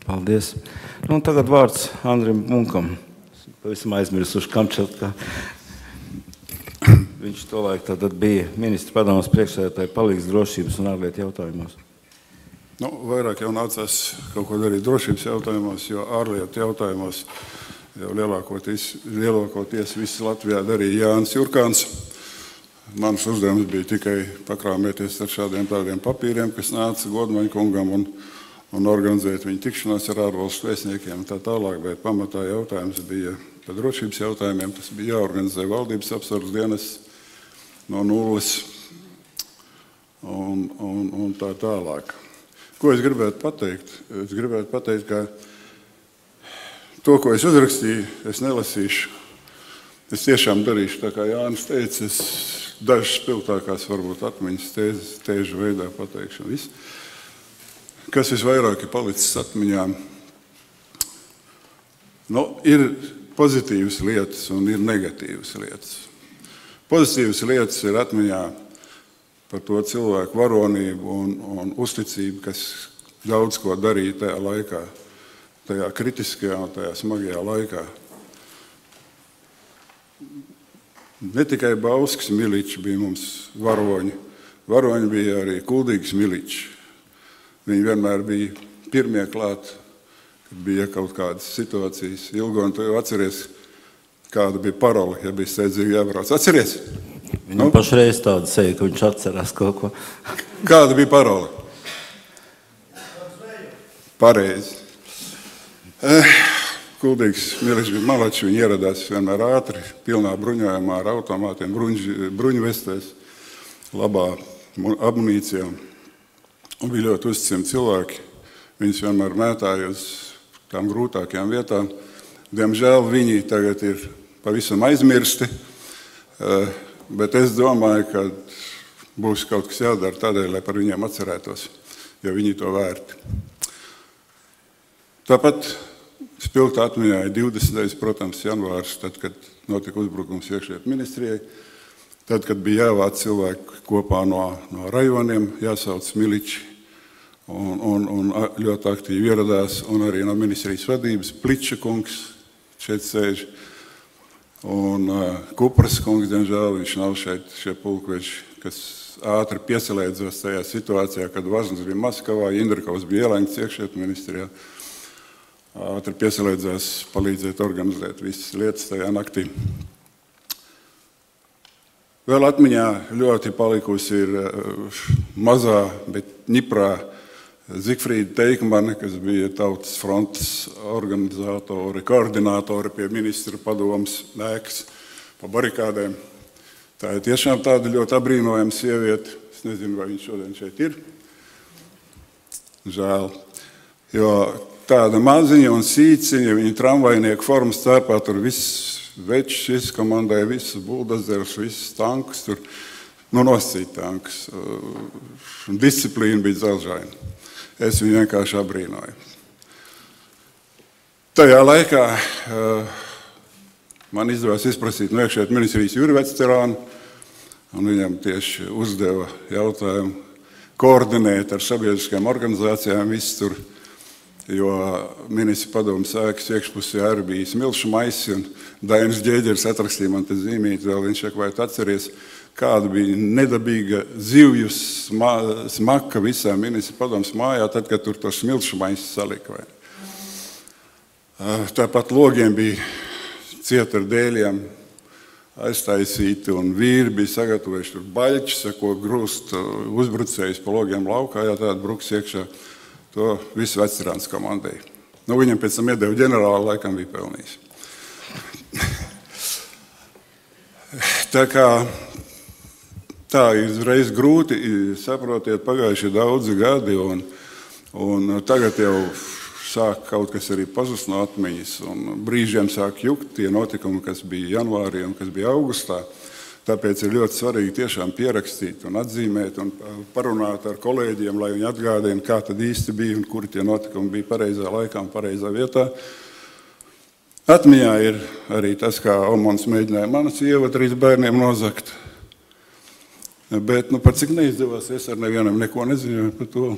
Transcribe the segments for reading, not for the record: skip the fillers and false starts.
Paldies. Nu, tagad vārds Andrim Munkam. Pavisam aizmirsuši Kamčatkā. Viņš tolaik tātad bija ministra padomes priekšsēdētāja palīgs drošības un ārlietu jautājumos. Nu, vairāk jau nācās kaut ko darīt drošības jautājumos, jo ārlietu jautājumos jau lielākoties visi Latvijā darīja Jānis Jurkāns. Mans uzdevums bija tikai pakrāmēties ar šādiem tādiem papīriem, kas nāca Godmaņa kungam un organizēt viņu tikšanās ar ārvalstu vēstniekiem un tā tālāk, bet pamatā jautājums bija par drošības jautājumiem. Tas bija jāorganizē valdības apsardzes dienas no nulles un tā tālāk. Ko es gribētu pateikt? Es gribētu pateikt, ka to, ko es uzrakstīju, es nelasīšu. Es tiešām darīšu tā, kā Jānis teica, es dažas spilgtākās varbūt atmiņas tēžu veidā pateikšu. Viss. Kas visvairāk ir palicis atmiņā? Nu, ir pozitīvas lietas un ir negatīvas lietas. Pozitīvas lietas ir atmiņā par to cilvēku varonību un uzticību, kas daudz ko darīja tajā laikā, tajā kritiskajā un tajā smagajā laikā. Ne tikai Bauskas miliči bija mums varoņi. Varoņi bija arī Kuldīgas miliči. Viņi vienmēr bija pirmie klāt, kad bija kaut kādas situācijas. Ilgon, tu jau atceries, kāda bija parole, ja bija steidzīgi jābrauc. Atceries? Viņam pašreiz tāda seja, ka viņš atcerās kaut ko. Kāda bija parole? Pareizi. Kuldīgas miliči bija malači, viņi ieradās vienmēr ātri, pilnā bruņojumā ar automātiem, bruņvestēs, labā amunīcijā. Un bija ļoti uzticami cilvēki. Viņus vienmēr mētāja uz tām grūtākajām vietām. Diemžēl viņi tagad ir pavisam aizmirsti, bet es domāju, ka būs kaut kas jādara tādēļ, lai par viņiem atcerētos, jo viņi to vērti. Tāpat spilgtā atmiņā ir 20. protams, janvārs, tad, kad notika uzbrukums iekšlietu ministrijai, tad, kad bija jāvāc cilvēki kopā no rajoniem, jāsauc miliči un ļoti aktīvi ieradās, un arī no ministrijas vadības Pliča kungs šeit sēž, un Kupras kungs, diemžēl, viņš nav šie pulkveži, kas ātri piesalēdzos tajā situācijā, kad Važns bija Maskavā, Indrakovs bija ielēgts iekšlietu ministrijā. Ātri piesalēdzās palīdzēt organizēt visas lietas tajā naktī. Vēl atmiņā ļoti palikusi ir mazā, bet ņiprā Zigfrīda Teikmane, kas bija Tautas frontes organizatori, koordinātori pie ministra padomes ēkas pa barikādēm. Tā ir tiešām tāda ļoti abrīnojama sieviete. Es nezinu, vai viņa šodien šeit ir. Žēl. Jo tāda maziņa un sīciņa, viņa tramvajnieku formas cēpā, tur viss večs izkomandēja, visus buldozerus, visus tankus, tur nosacīt tankus. Disciplīna bija dzelžaina. Es viņu vienkārši abrīnoju. Tajā laikā man izdevās izprasīt no iekšlietu ministrijas Juri Vecterānu, un viņam tieši uzdeva jautājumu koordinēt ar sabiedriskajām organizācijām viss tur, jo ministra padomes ēkas iekšpusē arī bija smilšu maisi, un Dainis Ģēģeris atrakstīja man te zīmīt, vēl viņš saka, vai tu atceries, kāda bija nedabīga zivju smaka visā ministra padomes mājā, tad, kad tur to smilšu maisi salika. Tāpat logiem bija cieta ar dēļiem aiztaisīti, un vīri bija sagatavojuši tur baļķis, ko grūst uzbrucējus pa logiem laukā, ja tāda bruks iekšā. To visu Vecterāns komandēja. Viņam pēc tam iedeva ģenerāli, laikam bija pelnījis. Tā ir uzreiz grūti, saprotiet, pagājuši daudzi gadi, un tagad jau sāk kaut kas arī pazust no atmiņas, un brīžiem sāk jukt tie notikumi, kas bija janvārī un kas bija augustā. Tāpēc ir ļoti svarīgi tiešām pierakstīt un atzīmēt un parunāt ar kolēģiem, lai viņi atgādina, kā tad īsti bija un kuri tie notikumi bija pareizā laikā un pareizā vietā. Atmiņā ir arī tas, kā Omans mēģināja manas sievu 3 bērniem nozagt. Bet, par cik neizdevās, es ar nevienam neko neziņoju par to.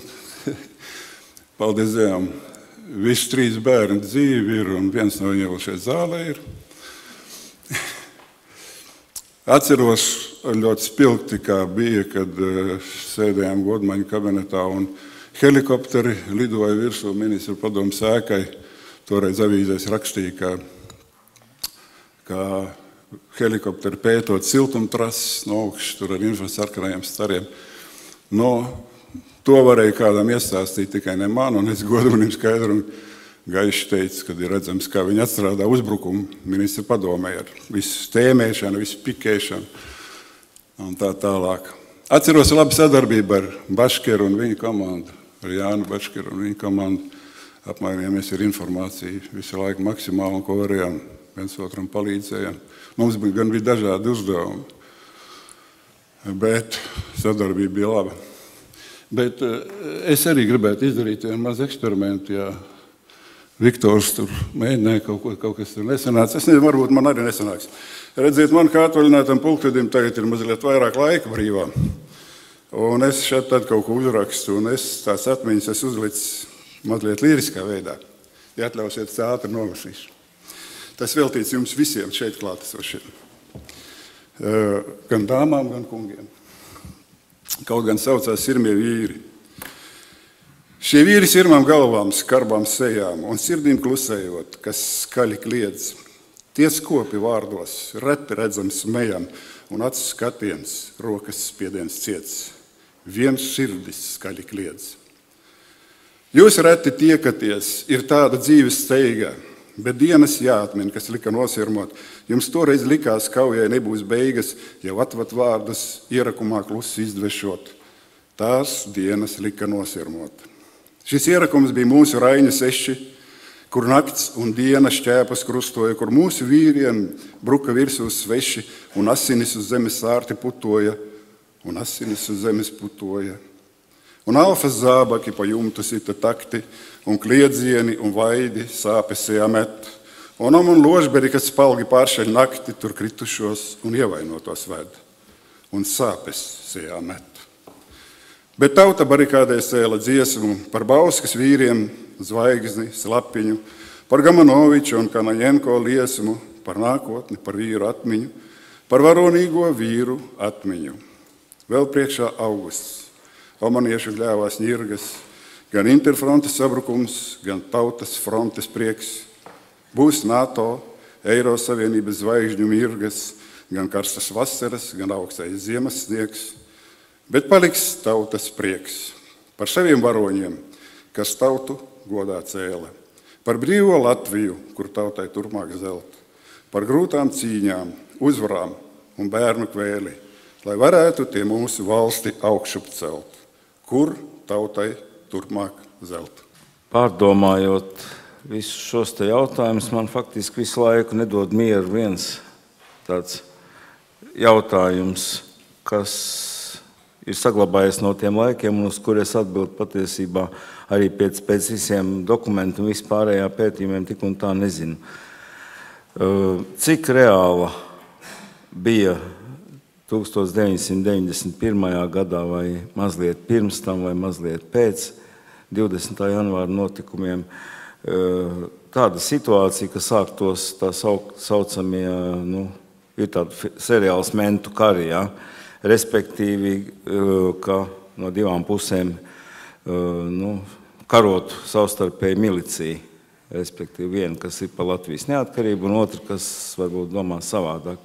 Paldies Dievam. visi 3 bērni dzīvi ir, un viens no viņiem šeit zālē ir. Atceros ļoti spilgti, kā bija, kad sēdējām Godmaņa kabinetā, un helikopteri lidoja virsū ministru padomu sēkai. Toreiz avīzēs rakstīja, ka helikopteri pētot siltumtrases no augšas, tur ar infrasarkanajiem stariem. To varēja kādam iestāstīt, tikai ne man, un es Godmanim skaidru un gaiši teicu, kad ir redzams, kā viņi atstrādā uzbrukumu ministra padomē ar visu tēmēšanu, visu pikēšanu un tā tālāk. Atceros labu sadarbību ar Baškeru un viņa komandu, ar Jānu Baškeru un viņa komandu. Apmainījāmies ar informāciju visu laiku maksimāli, un ko varējām, viens otram palīdzējām. Mums gan bija dažādi uzdevumi, bet sadarbība bija laba. Bet es arī gribētu izdarīt vienu mazu eksperimentu, ja Viktors tur mēģināja kaut kas tur nesanāca. Es nezinu, varbūt man arī nesanāks. Redziet, man kā atvaļinātam pulkvedim tagad ir mazliet vairāk laika brīvā. Un es šeit tad kaut ko uzrakstu, un tās atmiņas es uzlicis mazliet liriskā veidā. Ja atļausiet, ātri nolasīšu. Tas veltīts jums visiem šeit klātesošiem. Gan dāmām, gan kungiem. Kaut gan saucās sirmie vīri. Šie vīri sirmām galvām, skarbām sejām un sirdīm klusējot, kas skaļi kliedz. Tie skopi vārdos, reti redzams smejam un acu skatiens, rokas spiediens ciets. Viens sirdis skaļi kliedz. Jūs reti tiekaties, ir tāda dzīves steiga, bet dienas jāatmin, kas lika nosirmot. Jums toreiz likās, kaujai nebūs beigas, jau atvat vārdus ierakumā klusi izdvešot. Tās dienas lika nosirmot. Šis ierakums bija mūsu Raiņa 6, kur nakts un diena šķēpas krustoja, kur mūsu vīriem bruka virsū sveši un asinis uz zemes sārti putoja, un asinis uz zemes putoja. Un alfas zābaki pa jumtu sita takti, un kliedzieni un vaidi sāpes sejā met. Un ložberi, kas spalgi pāršaļ nakti, tur kritušos un ievainotos ved. Un sāpes sejā met. Bet tauta barikādē sēla dziesmu par Bauskas vīriem, Zvaigzni, Slapiņu, par Gamanoviču un Kanajenko liesmu, par nākotni, par vīru atmiņu, par varonīgo vīru atmiņu. Vēl priekšā augusts, omaniešu gļāvās ņirgas, gan interfrontes sabrukums, gan tautas frontes prieks. Būs NATO, Eirosavienības zvaigžņu mirgas, gan karstas vasaras, gan augstais ziemas sniegs. Bet paliks tautas prieks par saviem varoņiem, kas tautu godā cēla, par brīvo Latviju, kur tautai turpmāk zelt, par grūtām cīņām, uzvarām un bērnu kvēli, lai varētu tie mūsu valsti augšup celt, kur tautai turpmāk zelt. Pārdomājot visus šos te jautājumus, man faktiski visu laiku nedod mieru viens tāds jautājums, kas ir saglabājies no tiem laikiem, un uz kur es atbildu patiesībā arī pēc visiem dokumentu un vispārējā pētījumiem tik un tā nezinu. Cik reāla bija 1991. gadā vai mazliet pirms tam vai mazliet pēc 20. janvāra notikumiem tāda situācija, ka sāktos tā saucamie, ir tāda seriāls mentu kari, ja? Respektīvi, ka no divām pusēm karotu savstarpēji milicija, respektīvi viena, kas ir par Latvijas neatkarību, un otra, kas varbūt domā savādāk.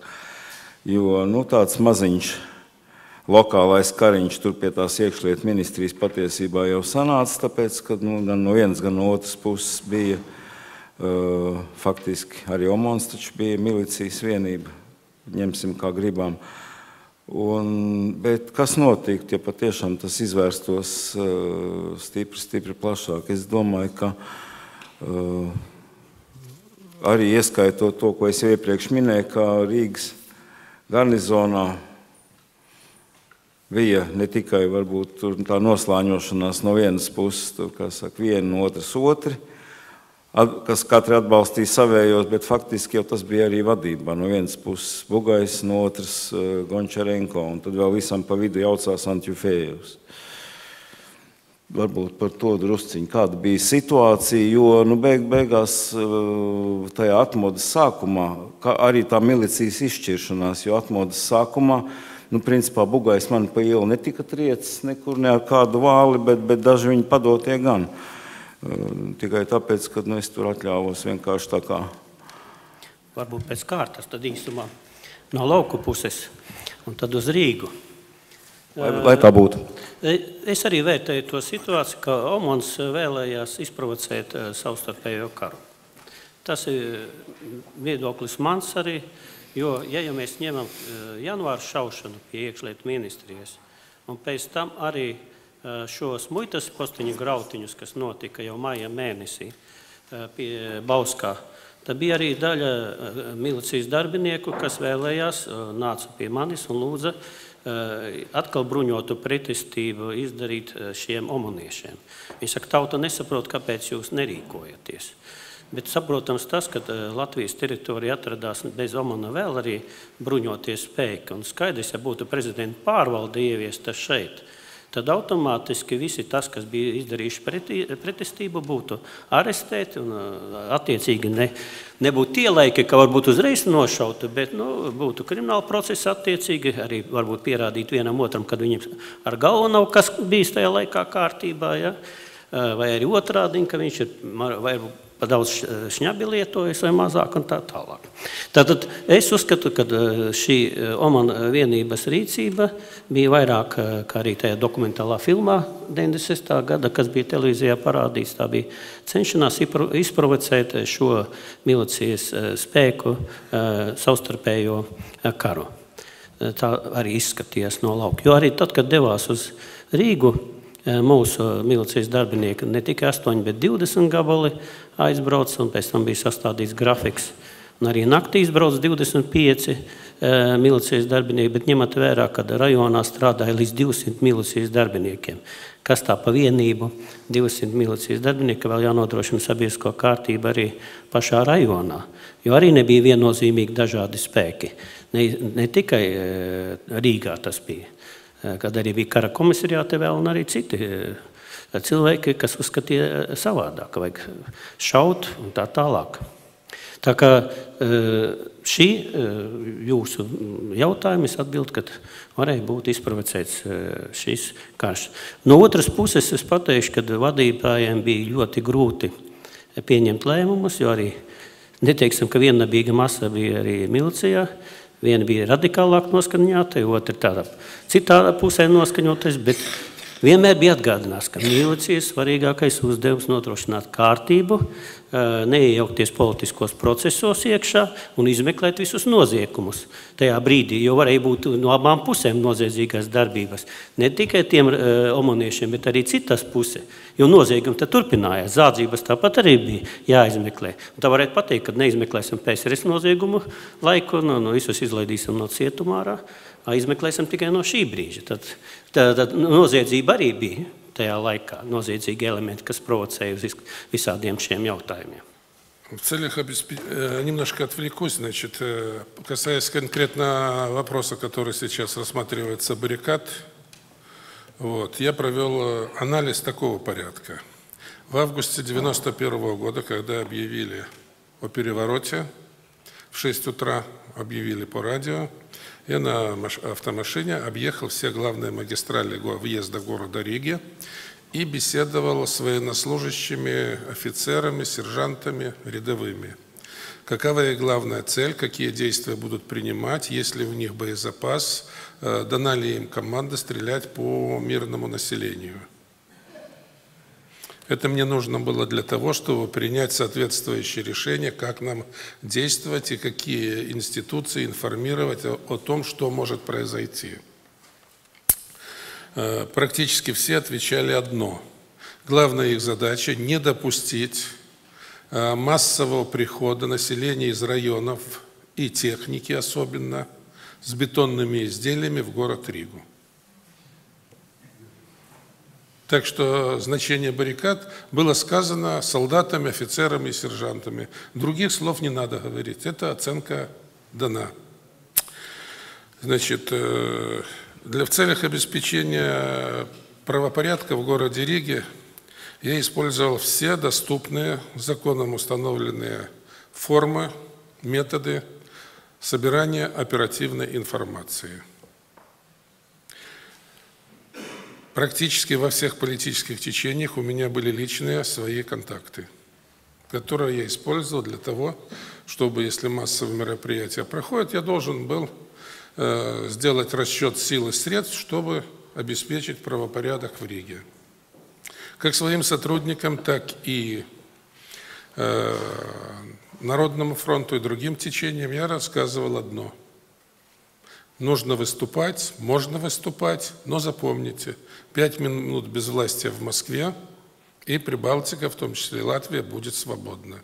Jo tāds maziņš lokālais kariņš tur pie tās iekšlietu ministrijas patiesībā jau sanāca, tāpēc, ka gan no vienas, gan no otras puses bija faktiski arī Omons, taču bija milicijas vienība, ņemsim kā gribām. Bet kas notiktu, ja patiešām tas izvērstos stipri plašāk? Es domāju, ka arī ieskaitot to, ko es iepriekš minēju, ka Rīgas garnizonā bija ne tikai varbūt tur tā noslāņošanās no vienas puses, tur, kā saka, viena no otras otri, kas katri atbalstīja savējos, bet faktiski jau tas bija arī vadībā. No vienas puses Bugais, no otras Gončarenko, un tad vēl visam pa vidu jaucās Antjufējevs. varbūt par to drusciņu, kāda bija situācija, jo beigās tajā atmodas sākumā, arī tā milicijas izšķiršanās, jo atmodas sākumā, principā Bugais man pa ielu netika triecis nekur ne ar kādu vāli, bet daži viņi padotie gan. Tikai tāpēc, ka es tur atļāvos vienkārši tā kā. Varbūt pēc kārtas, tad īstumā no lauku puses un tad uz Rīgu. Lai tā būtu. Es arī vērtēju to situāciju, ka Omons vēlējās izprovocēt savstarpējo karu. Tas ir viedoklis mans arī, jo, ja mēs ņemam janvāra šaušanu pie iekšlietu ministrijas, un pēc tam arī šos muitas postiņu grautiņus, kas notika jau maija mēnesī pie Bauskā, tad bija arī daļa milicijas darbinieku, kas vēlējās, nāca pie manis un lūdza atkal bruņotu pretestību izdarīt šiem omoniešiem. Viņi saka, tauta nesaprot, kāpēc jūs nerīkojaties. Bet saprotams tas, ka Latvijas teritorija atradās bez Omana vēl arī bruņoties spēki. Un skaidrs, ja būtu prezidenta pārvalde ieviesta šeit, tad automātiski visi tas, kas bija izdarījuši pretestību, būtu arestēti un attiecīgi nebūtu ielaiki, ka varbūt uzreiz nošauti, bet būtu krimināla procesa attiecīgi, arī varbūt pierādīt vienam otram, kad viņam ar galvu nav kas bijis tajā laikā kārtībā, ja? Vai arī otrādi, ka viņš ir varbūt pa daudz šņabi lietojas vai mazāk un tā tālāk. Tātad es uzskatu, ka šī Omana vienības rīcība bija vairāk, kā arī tajā dokumentālā filmā 96. gada, kas bija televīzijā parādīts, tā bija cenšanās izprovocēt šo milicijas spēku savstarpējo karu. Tā arī izskatījās no lauka. Jo arī tad, kad devās uz Rīgu, mūsu milicijas darbinieki ne tikai 8, bet 20 gabali aizbrauc, un pēc tam bija sastādīts grafiks. Un arī naktī izbrauc 25 milicijas darbinieki, bet ņemat vērā, ka rajonā strādāja līdz 200 milicijas darbiniekiem. Kas tā pa vienību 200 milicijas darbinieki vēl jānodrošina sabiedrisko kārtību arī pašā rajonā, jo arī nebija viennozīmīgi dažādi spēki. Ne tikai Rīgā tas bija. Kad arī bija kara komisariāte vēl un arī citi cilvēki, kas uzskatīja savādāk, ka vajag šaut un tā tālāk. Tā kā šī jūsu jautājums atbild, ka varēja būt izprovocēts šis karš. No otras puses es pateikšu, ka vadītājiem bija ļoti grūti pieņemt lēmumus, jo arī neteiksim, ka viennabīga masa bija arī milicijā. Viena bija radikālāk noskaņota, otra tādā citā pusē noskaņotais, bet vienmēr bija atgādinās, ka milicijas svarīgākais uzdevums nodrošināt kārtību, neiejaukties politiskos procesos iekšā un izmeklēt visus noziegumus tajā brīdī, jo varēja būt no abām pusēm noziedzīgās darbības. Ne tikai tiem omoniešiem, bet arī citas puse, jo noziegumi tad turpinājās. Zādzības tāpat arī bija jāizmeklē. Un tā varētu pateikt, ka neizmeklēsim PSRS noziegumu laiku, visus izlaidīsim no cietumā ārā, izmeklēsim tikai no šī brīža. Tad noziedzība arī bija tajā laikā, noziedzīgi elementi, kas provocēja uz visādiem šiem jautājumiem. В целях немножко отвлекусь, значит, касаясь конкретно вопроса, который сейчас рассматривается баррикад, я провел анализ такого порядка. В августе 1991 года, когда объявили о перевороте, в 6 утра объявили по радио, я на автомашине объехал все главные магистрали въезда города Риги и беседовал с военнослужащими, офицерами, сержантами, рядовыми. Какова их главная цель, какие действия будут принимать, есть ли у них боезапас, дана ли им команда стрелять по мирному населению. Это мне нужно было для того, чтобы принять соответствующее решение, как нам действовать и какие институции информировать о том, что может произойти. Практически все отвечали одно. Главная их задача – не допустить массового прихода населения из районов и техники особенно с бетонными изделиями в город Ригу. Так что значение баррикад было сказано солдатами, офицерами и сержантами. Других слов не надо говорить. Эта оценка дана. Значит, в целях обеспечения правопорядка в городе Риге я использовал все доступные законом установленные формы, методы собирания оперативной информации. Практически во всех политических течениях у меня были личные свои контакты, которые я использовал для того, чтобы, если массовые мероприятия проходят, я должен был сделать расчет сил и средств, чтобы обеспечить правопорядок в Риге. Как своим сотрудникам, так и Народному фронту и другим течениям я рассказывал одно. Нужно выступать, можно выступать, но запомните, 5 минут безвластия в Москве, и Прибалтика, в том числе и Латвия, будет свободна.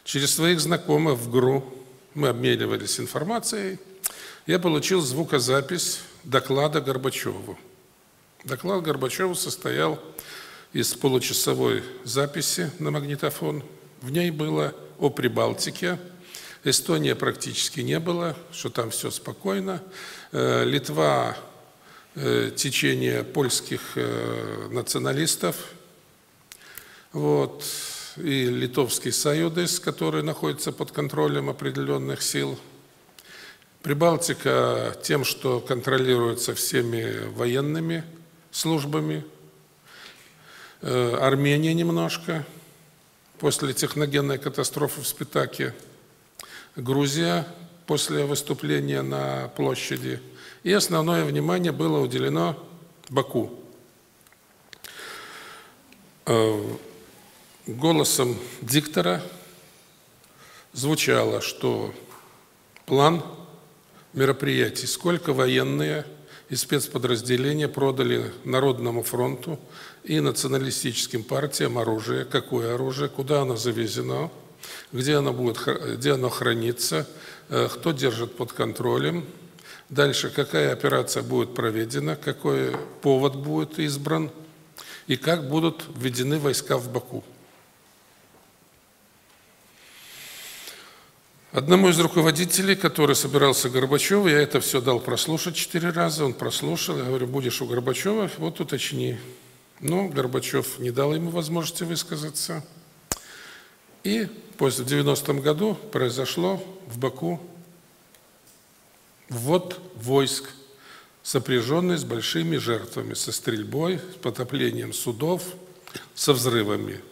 Через своих знакомых в ГРУ мы обменивались информацией. Я получил звукозапись доклада Горбачеву. Доклад Горбачеву состоял из получасовой записи на магнитофон. В ней было о Прибалтике. Эстонии практически не было, что там все спокойно. Литва, течение польских националистов, вот, и Литовский Союз, который находится под контролем определенных сил. Прибалтика тем, что контролируется всеми военными службами. Армения немножко, после техногенной катастрофы в Спитаке. Грузия после выступления на площади. И основное внимание было уделено Баку. Голосом диктора звучало, что план мероприятий, сколько военные и спецподразделения продали Народному фронту и националистическим партиям оружие, какое оружие, куда оно завезено, где оно хранится, кто держит под контролем. Дальше, какая операция будет проведена, какой повод будет избран и как будут введены войска в Баку. Одному из руководителей, который собирался Горбачеву, я это все дал прослушать 4 раза, он прослушал, я говорю, будешь у Горбачева, вот уточни. Но Горбачев не дал ему возможности высказаться. И в 90-м году произошло в Баку ввод войск, сопряженный с большими жертвами, со стрельбой, с потоплением судов, со взрывами.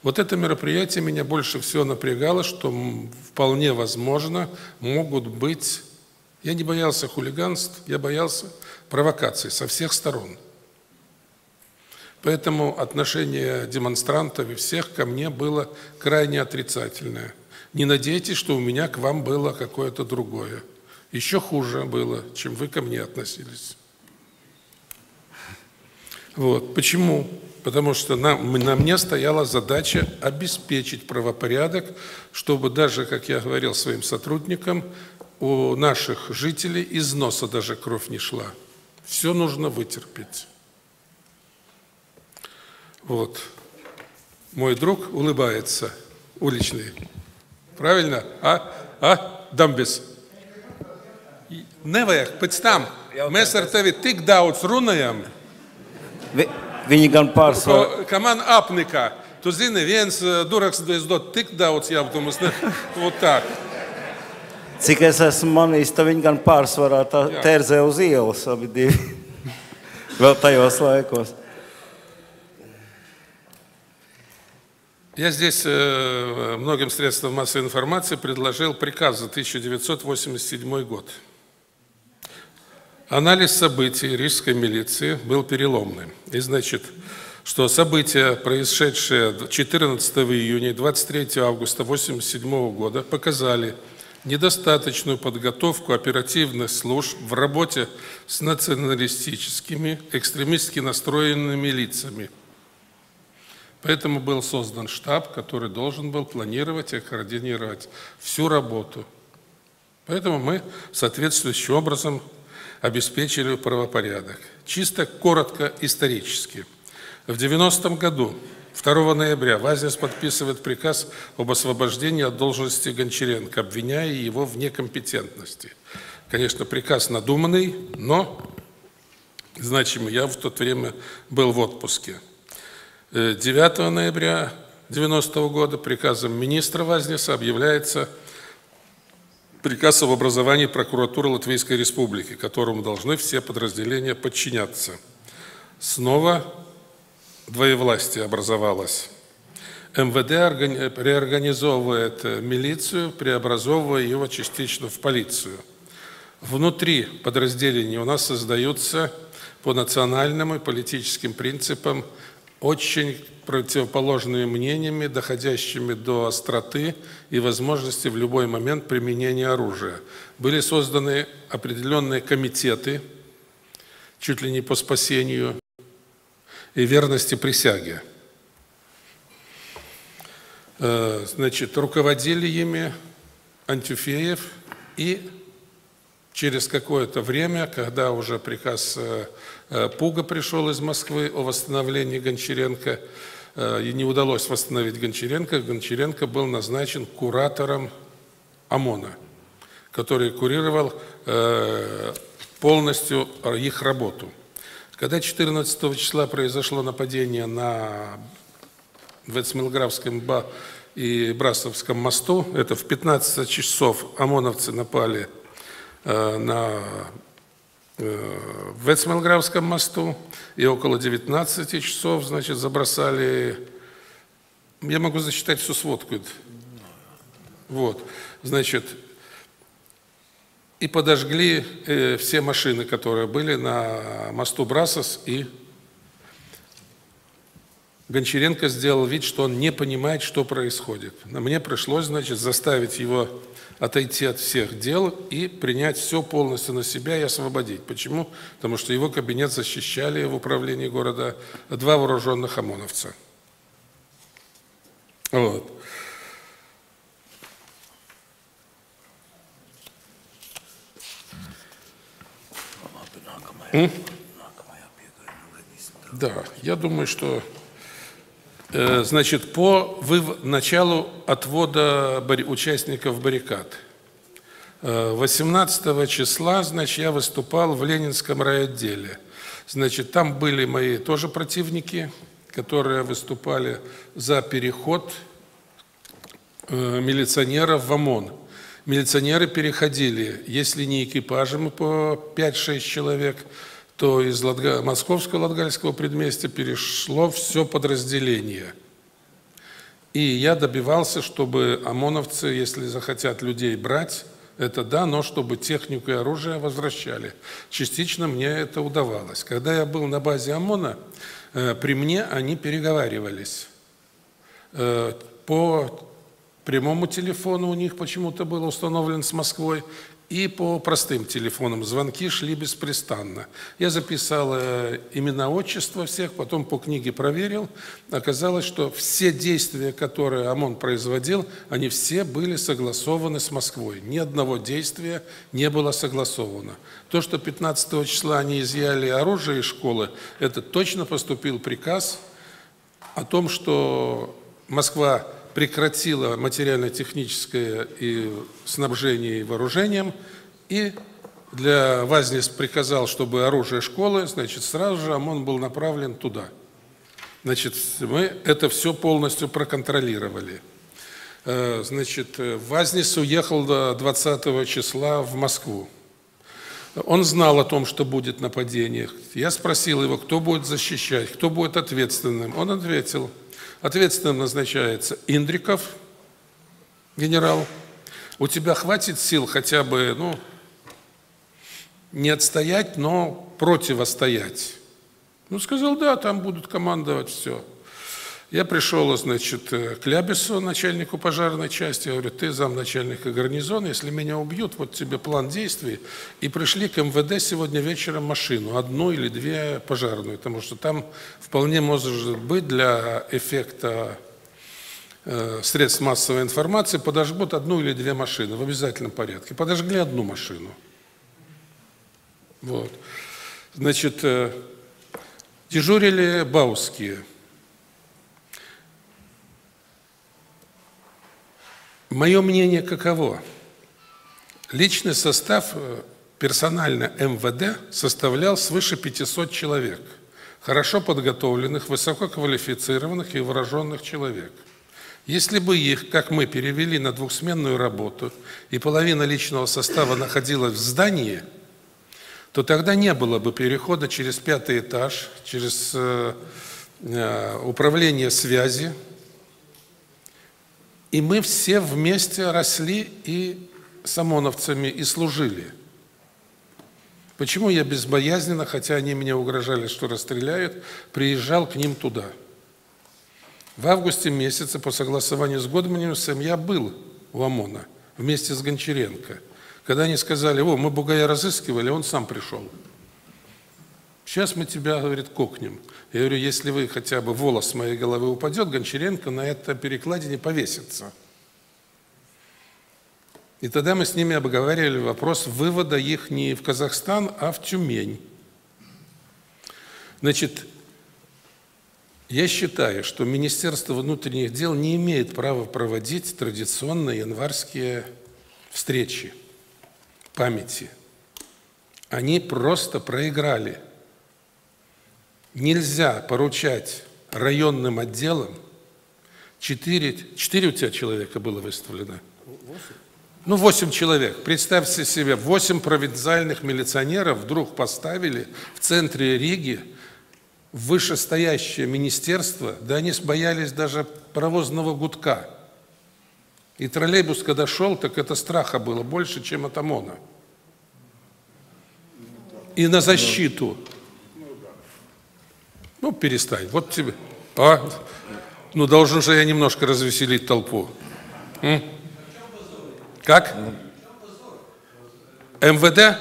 Вот это мероприятие меня больше всего напрягало, что вполне возможно могут быть... Я не боялся хулиганств, я боялся провокаций со всех сторон. Поэтому отношение демонстрантов и всех ко мне было крайне отрицательное. Не надейтесь, что у меня к вам было какое-то другое. Еще хуже было, чем вы ко мне относились. Вот. Почему? Потому что на мне стояла задача обеспечить правопорядок, чтобы даже, как я говорил своим сотрудникам, у наших жителей из носа даже кровь не шла. Все нужно вытерпеть. Вот. Мой друг улыбается, уличный. Правильно? Дамбис. Nevajag pēc tam. Mēs ar tevi tik daudz runājam. Viņi gan pārsvarā. Ka man apnikā. Tu zini, viens duraks dod tik daudz jautājumus. Вот так. Cik es esmu manījis, tad viņi gan pārsvarā tērzē uz ielas abi divi. Vēl tajos laikos. Я здесь многим средствам массовой информации предложил приказ за 1987 год. Анализ событий рижской милиции был переломным. И значит, что события, происшедшие 14 июня и 23 августа 1987 года, показали недостаточную подготовку оперативных служб в работе с националистическими, экстремистски настроенными лицами. Поэтому был создан штаб, который должен был планировать и координировать всю работу. Поэтому мы соответствующим образом обеспечили правопорядок. Чисто коротко исторически. В 90-м году, 2 ноября, Вазис подписывает приказ об освобождении от должности Гончаренко, обвиняя его в некомпетентности. Конечно, приказ надуманный, но значимый. Я в то время был в отпуске. 9 ноября 1990 года приказом министра Вазнеса объявляется приказ об образовании прокуратуры Латвийской Республики, которому должны все подразделения подчиняться. Снова двоевластие образовалось. МВД реорганизовывает милицию, преобразовывая его частично в полицию. Внутри подразделений у нас создаются по национальным и политическим принципам очень противоположными мнениями, доходящими до остроты и возможности в любой момент применения оружия. Были созданы определенные комитеты, чуть ли не по спасению и верности присяге. Значит, руководили ими Антюфеев, и через какое-то время, когда уже приказ Пуга пришел из Москвы о восстановлении Гончаренко, и не удалось восстановить Гончаренко, Гончаренко был назначен куратором ОМОНа, который курировал полностью их работу. Когда 14 числа произошло нападение на Вецмилграфском и Брасовском мосту, это в 15 часов ОМОНовцы напали на Вецмилграфском мосту, и около 19 часов, значит, забросали, я могу зачитать всю сводку, вот, значит, и подожгли все машины, которые были на мосту Брасос, и Гончаренко сделал вид, что он не понимает, что происходит. Мне пришлось, значит, заставить его отойти от всех дел и принять все полностью на себя и освободить. Почему? Потому что его кабинет защищали в управлении города 2 вооруженных ОМОНовца. Вот. Да, я думаю, что значит, по началу отвода участников баррикад. 18 числа, значит, я выступал в Ленинском райотделе. Значит, там были мои тоже противники, которые выступали за переход милиционеров в ОМОН. Милиционеры переходили, если не экипажем по 5-6 человек, то из Московского Латгальского предместья перешло все подразделение. И я добивался, чтобы ОМОНовцы, если захотят людей брать, это да, но чтобы технику и оружие возвращали. Частично мне это удавалось. Когда я был на базе ОМОНа, при мне они переговаривались. По прямому телефону у них почему-то был установлен с Москвой, и по простым телефонам звонки шли беспрестанно. Я записал имена, отчества всех, потом по книге проверил. Оказалось, что все действия, которые ОМОН производил, они все были согласованы с Москвой. Ни одного действия не было согласовано. То, что 15 числа они изъяли оружие из школы, это точно поступил приказ о том, что Москва прекратила материально-техническое и снабжение и вооружением, и для Вазнес приказал, чтобы оружие школы, значит, сразу же ОМОН был направлен туда. Значит, мы это все полностью проконтролировали. Значит, Вазнес уехал до 20 числа в Москву. Он знал о том, что будет нападение. Я спросил его, кто будет защищать, кто будет ответственным. Он ответил: ответственным назначается Индриков, генерал. У тебя хватит сил хотя бы, не отстоять, но противостоять. Сказал, да, там будут командовать, все. Я пришел, значит, к Лябису, начальнику пожарной части. Я говорю, ты замначальника гарнизона, если меня убьют, вот тебе план действий. И пришли к МВД сегодня вечером машину, 1 или 2 пожарную, потому что там вполне может быть для эффекта средств массовой информации подожгут 1 или 2 машины в обязательном порядке. Подожгли 1 машину. Вот. Значит, дежурили баусские. Мое мнение каково? Личный состав персонально МВД составлял свыше 500 человек, хорошо подготовленных, высококвалифицированных и вооруженных человек. Если бы их, как мы, перевели на двухсменную работу, и половина личного состава находилась в здании, то тогда не было бы перехода через 5-й этаж, через управление связи, и мы все вместе росли и с ОМОНовцами и служили. Почему я безбоязненно, хотя они мне угрожали, что расстреляют, приезжал к ним туда? В августе месяце по согласованию с Годманевым я был у ОМОНа вместе с Гончаренко. Когда они сказали: о, мы Бугая разыскивали, он сам пришел. Сейчас мы тебя, говорит, кокнем. Я говорю, если вы хотя бы волос с моей головы упадет, Гончаренко на это перекладине повесится. И тогда мы с ними обговаривали вопрос вывода их не в Казахстан, а в Тюмень. Значит, я считаю, что Министерство внутренних дел не имеет права проводить традиционные январские встречи памяти. Они просто проиграли. Нельзя поручать районным отделам. 4 у тебя человека было выставлено? 8 человек. Представьте себе, 8 провинциальных милиционеров вдруг поставили в центре Риги вышестоящее министерство, да они боялись даже паровозного гудка. И троллейбус, когда шел, так это страха было больше, чем от ОМОНа. И на защиту. Ну, перестань. Вот тебе. Ну, должен же я немножко развеселить толпу. Как? МВД?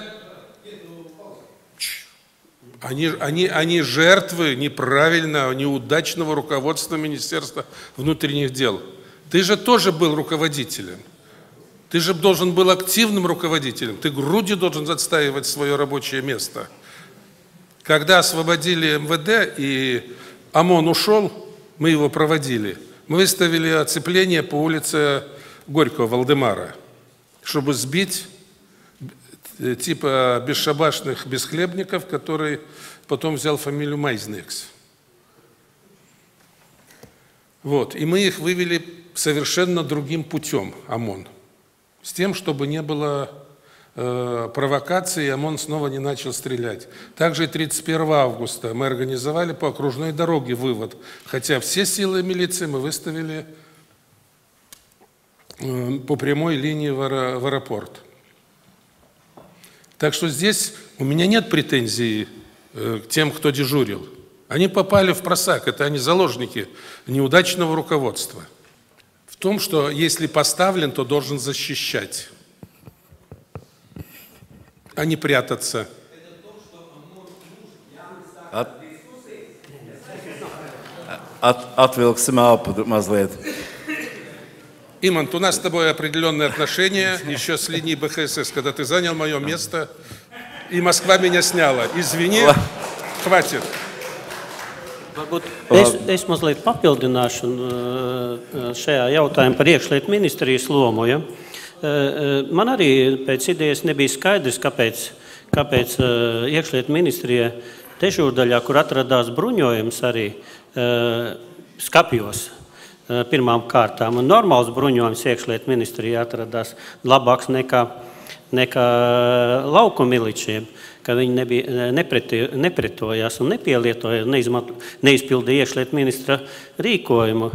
Они жертвы неправильного, неудачного руководства Министерства внутренних дел. Ты же тоже был руководителем. Ты же должен был активным руководителем. Ты грудью должен отстаивать свое рабочее место. Когда освободили МВД и ОМОН ушел, мы его проводили. Мы выставили оцепление по улице Горького, Валдемара, чтобы сбить типа бесшабашных бесхлебников, который потом взял фамилию Майзнекс. Вот. И мы их вывели совершенно другим путем, ОМОН. С тем, чтобы не было провокации, и ОМОН снова не начал стрелять. Также и 31 августа мы организовали по окружной дороге вывод. Хотя все силы милиции мы выставили по прямой линии в аэропорт. Так что здесь у меня нет претензий к тем, кто дежурил. Они попали в просак, это они заложники неудачного руководства. В том, что если поставлен, то должен защищать, а не прятаться. Atvilksim elpu mazliet. Имант, у нас с тобой определенные отношения, еще с линии БХСС, когда ты занял мое место, и Москва меня сняла. Извини, хватит. Es mazliet papildināšu šajā jautājumā par iekšlietu ministrijas lomu. Ja? Man arī pēc idejas nebija skaidrs, kāpēc iekšlietu ministrija dežūrdaļā, kur atradās bruņojums arī Skapjos pirmām kārtām. Un normāls bruņojums iekšlietu ministrijā atradās labāks nekā lauku miličiem, ka viņi nepretojās un nepielietoja, neizpildīja iekšlietu ministra rīkojumu.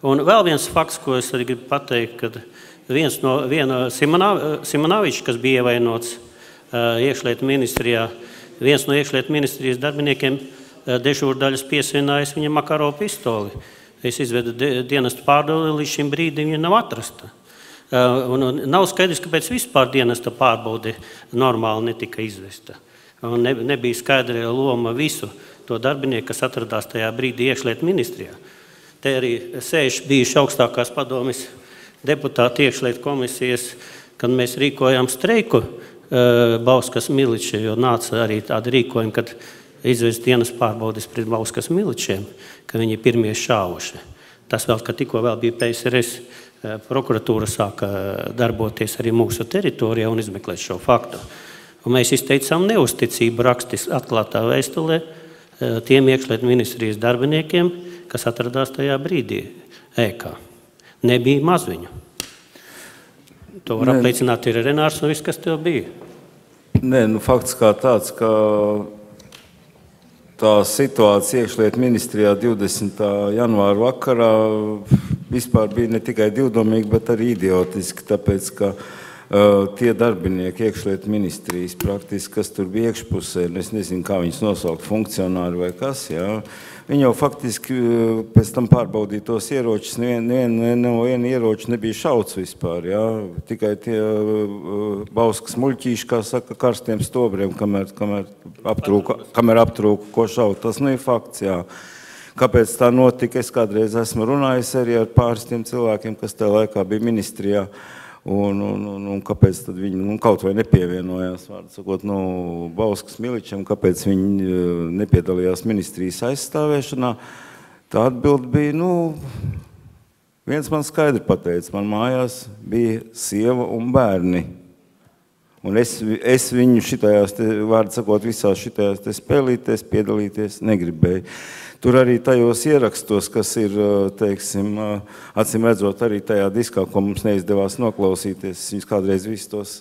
Un vēl viens fakts, ko es arī gribu pateikt, kad viena Simonavičs, kas bija ievainots iekšlietu ministrijā, viens no iekšlietu ministrijas darbiniekiem dežūrdaļas piesvienājis viņam Makaro pistoli. Es izvedu dienestu pārbaudi, līdz šim brīdim viņa nav atrasta. Un nav skaidrs, kāpēc vispār dienesta pārbaude normāli netika izvesta. Un nebija skaidra loma visu to darbinieku, kas atradās tajā brīdī iekšlietu ministrijā. Te arī sēž bijuši augstākās padomes deputāti iekšlietu komisijas, kad mēs rīkojām streiku Bauskas miličiem, jo nāca arī tāda rīkojuma, kad izvest dienas pārbaudes pret Bauskas miličiem, ka viņi pirmie šāvuši. Tas vēl, ka tikko vēl bija PSRS, prokuratūra sāka darboties arī mūsu teritorijā un izmeklēt šo faktu. un mēs izteicām neusticību rakstiski atklātā vēstulē tiem iekšlietu ministrijas darbiniekiem, kas atradās tajā brīdī ēkā. Nebija mazviņu. To var apliecināt ir Renārs un viss, kas tev bija. Nē, nu fakts kā tāds, ka tā situācija iekšlietu ministrijā 20. janvāra vakarā vispār bija ne tikai divdomīga, bet arī idiotiski, tāpēc, ka tie darbinieki iekšlietu ministrijas praktiski, kas tur bija iekšpusē, es nezinu, kā viņus nosaukt, funkcionāri vai kas, jā, viņi jau faktiski pēc tam pārbaudīja tos ieročus, no viena ieroča nebija šauts vispār, jā, tikai tie bauskas muļķīši, kā saka, karstiem stobriem, kamēr aptrūka, ko šaut, tas nu ir fakts, jā. Kāpēc tā notika? Es kādreiz esmu runājis arī ar pāris tiem cilvēkiem, kas tajā laikā bija ministrijā, un kāpēc tad viņi kaut vai nepievienojās, vārdu sakot, Bauskas Miličam, kāpēc viņi nepiedalījās ministrijas aizstāvēšanā. Tā atbilde bija, viens man skaidri pateica, man mājās bija sieva un bērni. Un es viņu šitajās, vārdu sakot, visās šitajās spēlīties, piedalīties negribēju. Tur arī tajos ierakstos, kas ir, teiksim, acīm redzot arī tajā diskā, ko mums neizdevās noklausīties, viņus kādreiz visus tos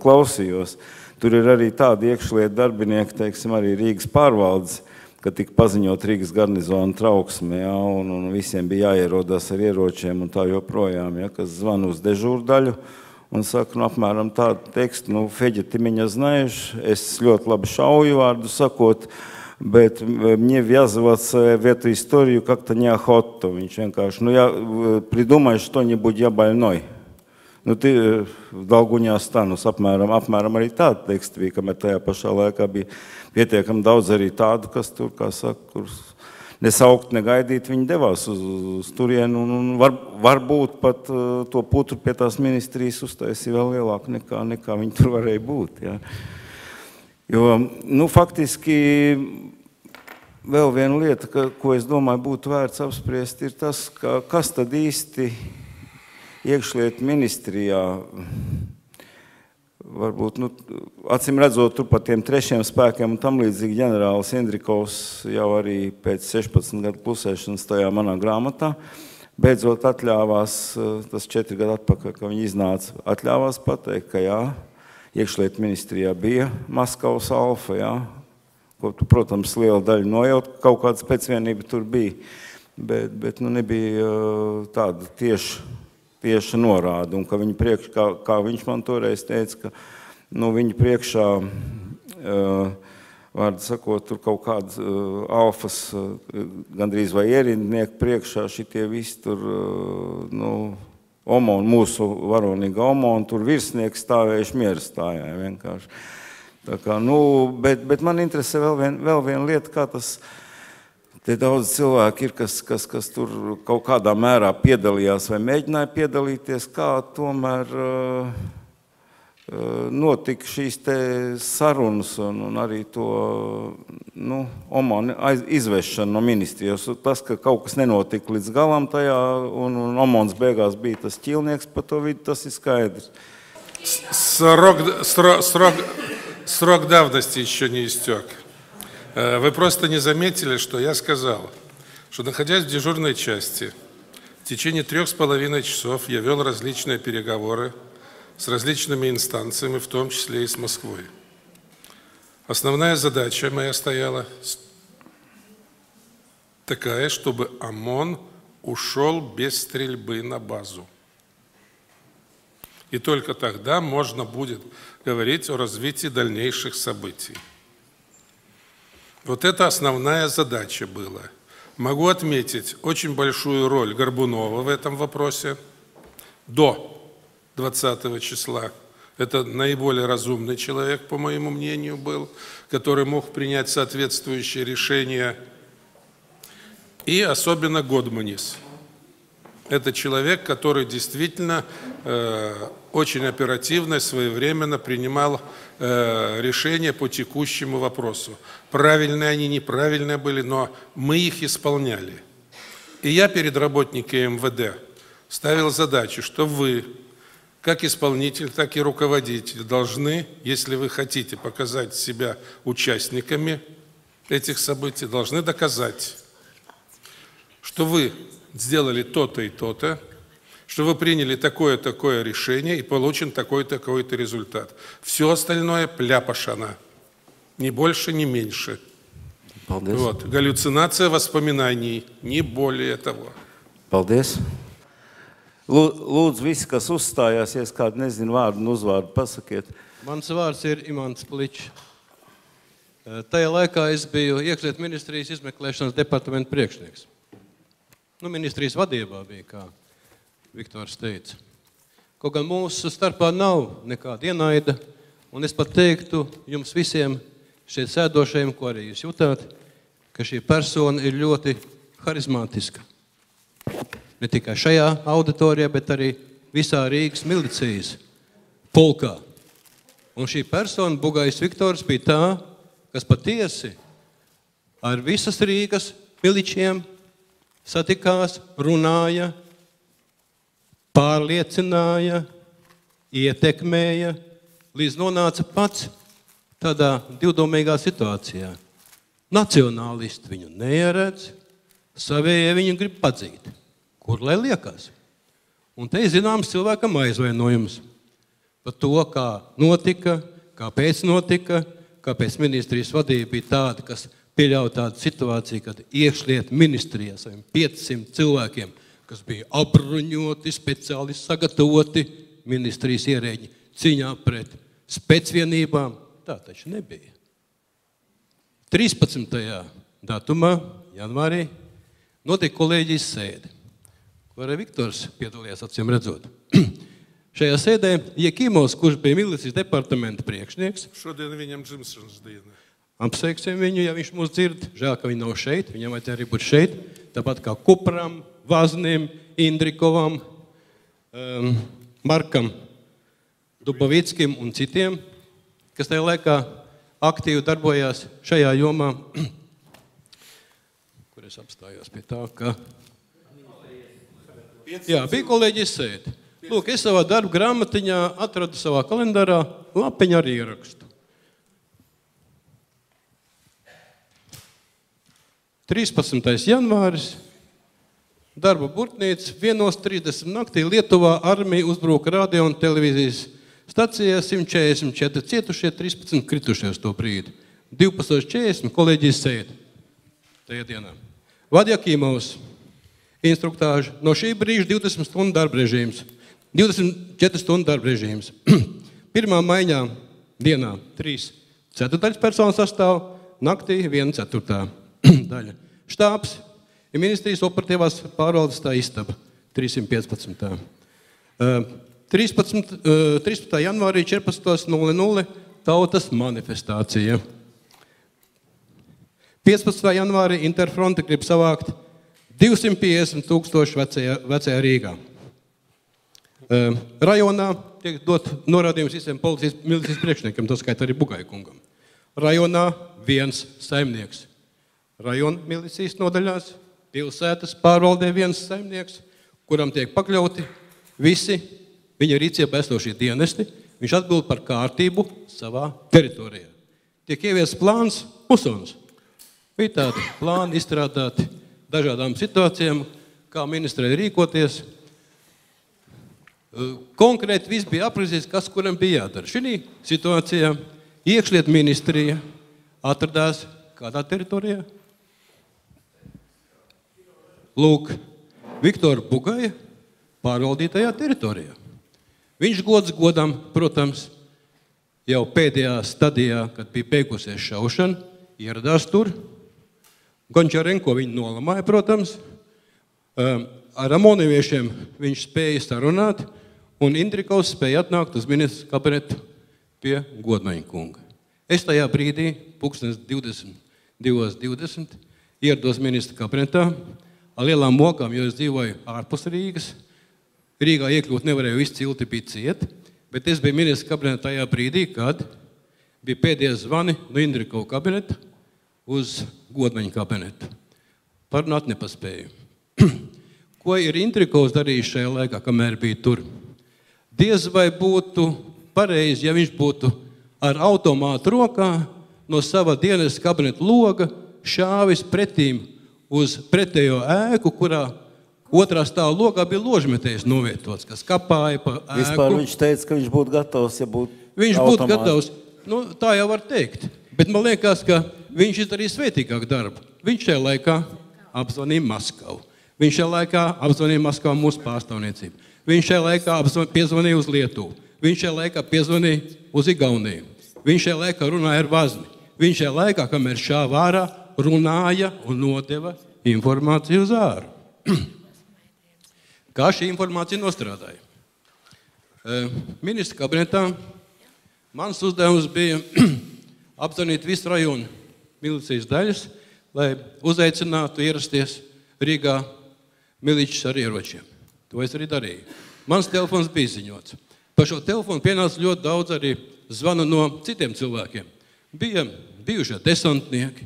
klausījos. Tur ir arī tādi iekšlietu darbinieki, teiksim, arī Rīgas pārvaldes, ka tika paziņot Rīgas garnizona trauksme, ja, un visiem bija jāierodās ar ieročiem un tā joprojām, ja, kas zvana uz dežūrdaļu un saka, apmēram tādu tekstu, Федя, ты меня знаешь, es ļoti labi šauju, vārdu sakot, bet мне ввязываться в эту историю как-то неохота. Viņš vienkārši, я придумай что-нибудь, я больной. Ты в долгу не останусь. Apmēram arī tāda teksta bija, kamēr tajā pašā laikā bija pietiekami daudz arī tādu, kas tur, kā saka, kurus nesaukt, negaidīt, viņi devās uz turienu un varbūt pat to putru pie tās ministrijas uztaisīja vēl lielāku nekā viņi tur varēja būt. Ja. Jo, faktiski vēl viena lieta, ko es domāju būtu vērts apspriest, ir tas, kas tad īsti iekšlietu ministrijā, varbūt, acīm redzot, tur par tiem trešiem spēkiem un tam līdzīgi ģenerālis Indrikovs jau arī pēc 16 gadu klusēšanas tajā manā grāmatā beidzot atļāvās, tas 4 gadu atpakaļ, ka viņi iznāca, atļāvās pateikt, ka jā, iekšlietu ministrijā bija Maskavas alfa, jā, ko, protams, liela daļa nojaut, kaut kāda spēcvienība tur bija, bet nebija tāda tieša norāda, un ka viņi priekšā, kā viņš man toreiz teica, ka viņi priekšā, vārdu sakot, tur kaut kāda alfas, gandrīz vai ierindnieku priekšā šitie visi tur, Omon, mūsu varonīga Omon, tur virsnieki stāvējuši mieru stājā vienkārši. Tā kā, bet man interesē vēl viena lieta, kā tas, te daudz cilvēki ir, kas tur kaut kādā mērā piedalījās vai mēģināja piedalīties, kā tomēr notika šīs te sarunas un arī to, Omona izvešana no ministrijas. Tas, ka kaut kas nenotika līdz galam tajā, un Omons beigās bija tas ķilnieks pa to vidu, tas ir skaidrs. Срок давности еще не истек. Вы просто не заметили, что я сказал, что, находясь в дежурной части, в течение 3,5 часов я вел различные переговоры с различными инстанциями, в том числе и с Москвой. Основная задача моя стояла такая, чтобы ОМОН ушел без стрельбы на базу. И только тогда можно будет говорить о развитии дальнейших событий. Вот это основная задача была. Могу отметить очень большую роль Горбунова в этом вопросе до 20 числа. Это наиболее разумный человек, по моему мнению, был, который мог принять соответствующее решение. И особенно Годманис. Это человек, который действительно очень оперативно и своевременно принимал решения по текущему вопросу. Правильные они, неправильные были, но мы их исполняли. И я перед работниками МВД ставил задачу, что вы как исполнитель, так и руководитель должны, если вы хотите показать себя участниками этих событий, должны доказать, что вы сделали то-то и то-то, что вы приняли такое-такое решение и получен такой-то результат. Все остальное пляпашана. Ни больше, ни меньше. Вот. Галлюцинация воспоминаний, не более того. Paldies. Lūdzu, visi, kas uzstājās, ja es kādu nezinu vārdu un uzvārdu, pasakiet. Mans vārds ir Imants Pličs. Tajā laikā es biju iekšlietu ministrijas izmeklēšanas departamenta priekšnieks. Ministrijas vadībā bija, kā Viktors teica. Kaut gan mūsu starpā nav nekāda ienaida, un es pat teiktu jums visiem šeit sēdošajiem, ko arī jūs jutāt, ka šī persona ir ļoti harizmātiska. Ne tikai šajā auditorijā, bet arī visā Rīgas milicijas pulkā. Un šī persona, Bugajs Viktors, bija tā, kas patiesi ar visas Rīgas miličiem satikās, runāja, pārliecināja, ietekmēja, līdz nonāca pats tādā divdomīgā situācijā. Nacionālisti viņu neieredz, savējie viņu grib padzīt. Kur lai liekas? Un te ir zināms cilvēkam aizvainojums par to, kā notika, kāpēc notika, kāpēc ministrijas vadība bija tāda, kas pieļauj tādu situāciju, kad iekšlietu ministrijā saviem 500 cilvēkiem, kas bija apbruņoti, speciāli sagatavoti ministrijas ierēģi cīņā pret spēcvienībām, tā taču nebija. 13. datumā, janvārī, notika kolēģijas sēde, ko arī Viktors piedalījās, acīm redzot. Šajā sēdē Jekimovs, kurš bija milicijas departamenta priekšnieks, Šodien viņam dzimšanas diena. Apsveiksim viņu, ja viņš mūs dzird. Žēl, ka viņi nav šeit, viņam vajadzēja arī būt šeit, tāpat kā Kupram, Vaznim, Indrikovam, Markam Dubovickim un citiem, kas tajā laikā aktīvi darbojās šajā jomā, kur es apstājos pie tā, ka... Jā, bija kolēģis sēde. Lūk, es savā darba grāmatiņā atradu savā kalendārā lapiņu ar ierakstu. 13. janvāris, darba burtnīca, 1:30 naktī Lietuvā armija uzbruka radio un televīzijas stacijā, 144 cietušie, 13 kritušie uz to brīdi. 12:40 kolēģijas sēde tajā dienā. Vad Jekimovs, instruktāža, no šī brīža 20 stundu darba režīms, 24 stundu darba režīms. Pirmā maiņā dienā 3 ceturtaļas personas sastāv, naktī 1/4 daļa. Štābs ir ministrijas operatīvās pārvaldes tā istaba, 315. 13. janvārī 14:00 tautas manifestācija. 15. janvārī Interfronte grib savākt 250,000 vecajā Rīgā. Rajonā tiek dot norādījums visiem policijas milicijas priekšniekam, to skaitā arī Bugai kungam. Rajonā viens saimnieks. Rajona milicijas nodaļās, pilsētas pārvaldē viens saimnieks, kuram tiek pakļauti visi viņa rīcībā esošie dienesti. Viņš atbild par kārtību savā teritorijā. Tiek ieviests plāns Musons. Bija tādi plāni izstrādāti dažādām situācijām, kā ministrei rīkoties. Konkrēti viss bija aprakstīts, kas kuram bija jādara. Šī situācijā iekšlietu ministrija atradās kādā teritorijā? Lūk, Viktora Bugaja pārvaldītajā teritorijā. Viņš gods godam, protams, jau pēdējā stadijā, kad bija beigusies šaušana, ieradās tur. Gončarenko viņu nolamāja, protams. Ar amoniviešiem viņš spēja sarunāt, un Indrikovs spēja atnākt uz ministru kabinetu pie Godmaņa kunga. Es tajā brīdī, 22:20, ierados ministru kabinetā ar lielām mokām, jo es dzīvoju ārpus Rīgas. Rīgā iekļūt nevarēju, visi cilti bija ciet, bet es biju ministru kabinetā tajā brīdī, kad bija pēdējie zvani no Indrikova kabineta uz Godmaņa kabinetu. Parunāt nepaspēju. Ko ir Indrikovs darījis šajā laikā, kamēr bija tur? diez vai būtu pareizi, ja viņš būtu ar automātu rokā no sava dienas kabineta loga šāvis pretīm uz pretējo ēku, kurā otrā stāva logā bija ložmetējs novietots, kas kapāja pa ēku. Vispār viņš teica, ka viņš būtu gatavs, ja būtu Viņš būtu gatavs, nu, tā jau var teikt. Bet man liekas, ka viņš izdarīja svētīgāku darbu. Viņš šajā laikā apzvanīja Maskavu. Viņš šajā laikā apzvanīja Maskavu mūsu pārstāvniecību. Viņš šajā laikā piezvanīja uz Lietuvu. Viņš šajā laikā piezvanīja uz Igauniju. Viņš šajā laikā runāja ar Vazni. Viņš šajā laikā, kamēr šāva ārā, runāja un nodeva informāciju uz āru. Kā šī informācija nostrādāja? Ministra kabinetā mans uzdevums bija apzvanīt visu rajonu milicijas daļas, lai uzaicinātu ierasties Rīgā miličus ar ieročiem. To es arī darīju. Mans telefons bija ziņots. Par šo telefonu pienāca ļoti daudz arī zvanu no citiem cilvēkiem. Bija bijušie desantnieki,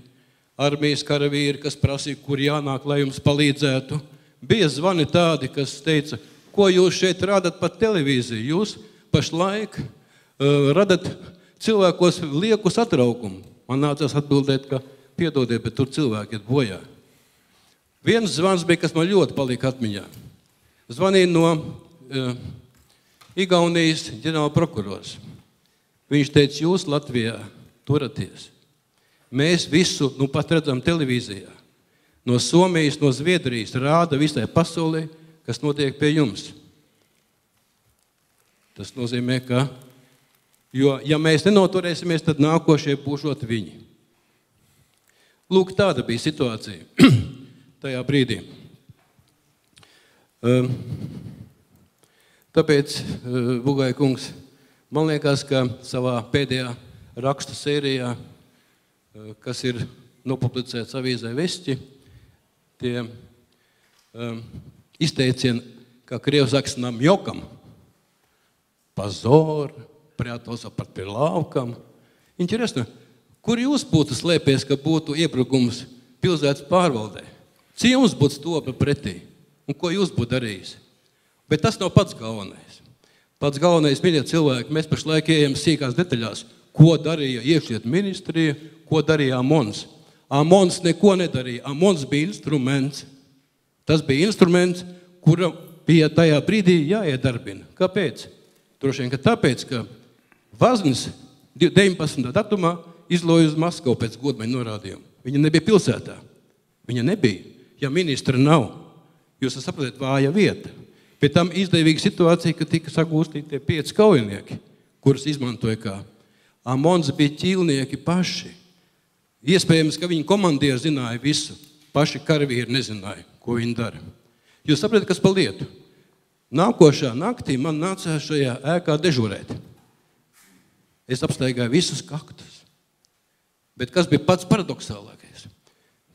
armijas karavīri, kas prasīja, kur jānāk, lai jums palīdzētu. Bija zvani tādi, kas teica, ko jūs šeit radat pa televīziju. Jūs pašlaik radat cilvēkos lieku satraukumu. Man nācās atbildēt, ka piedodiet, bet tur cilvēki iet bojā. Viens zvans bija, kas man ļoti palika atmiņā. Zvanīja no Igaunijas ģenerāla prokurors. Viņš teica, jūs Latvijā turaties. Mēs visu, nu pat redzam televīzijā. No Somijas, no Zviedrijas rāda visai pasaulē, kas notiek pie jums. Tas nozīmē, ka, jo, ja mēs nenoturēsimies, tad nākošie būšot viņi. Lūk, tāda bija situācija tajā brīdī. Tāpēc, Bugai kungs, man liekas, ka savā pēdējā rakstu sērijā, kas ir nopublicēts avīzē Vesti, tie izteicieni, kā krievi saka, namjokam, позор, прятался под прилавком. Интересно, kur jūs būtu slēpies, ka būtu iebrukums pilsētas pārvaldē? Cik jums būtu stopa pretī? Un ko jūs būtu darījis? Bet tas nav pats galvenais. Pats galvenais, mīļie cilvēki, mēs pašlaik ejam sīkās detaļās, ko darīja iekšļietu ministrija, ko darīja Amons. Amons neko nedarīja. Amons bija instruments. Tas bija instruments, kura bija tajā brīdī jāiedarbina. Kāpēc? Droši vien, ka tāpēc, ka Vaznis 19. datumā izloja uz Maskavu pēc godmaņa norādījuma. Viņa nebija pilsētā. Viņa nebija. Ja ministra nav, jūs saprotat, vāja vieta. Pēc tam izdevīga situācija, ka tika sagūstīti tie 5 kaujinieki, kurus izmantoja kā. Amons bija ķīlnieki paši. Iespējams, ka viņi komandieri zināja visu. Paši karavīri nezināja, ko viņi dara. Jūs saprotat, kas pa lietu? Nākošā naktī man nācās šajā ēkā dežurēt. Es apstaigāju visus kaktus. Bet kas bija pats paradoxālākais?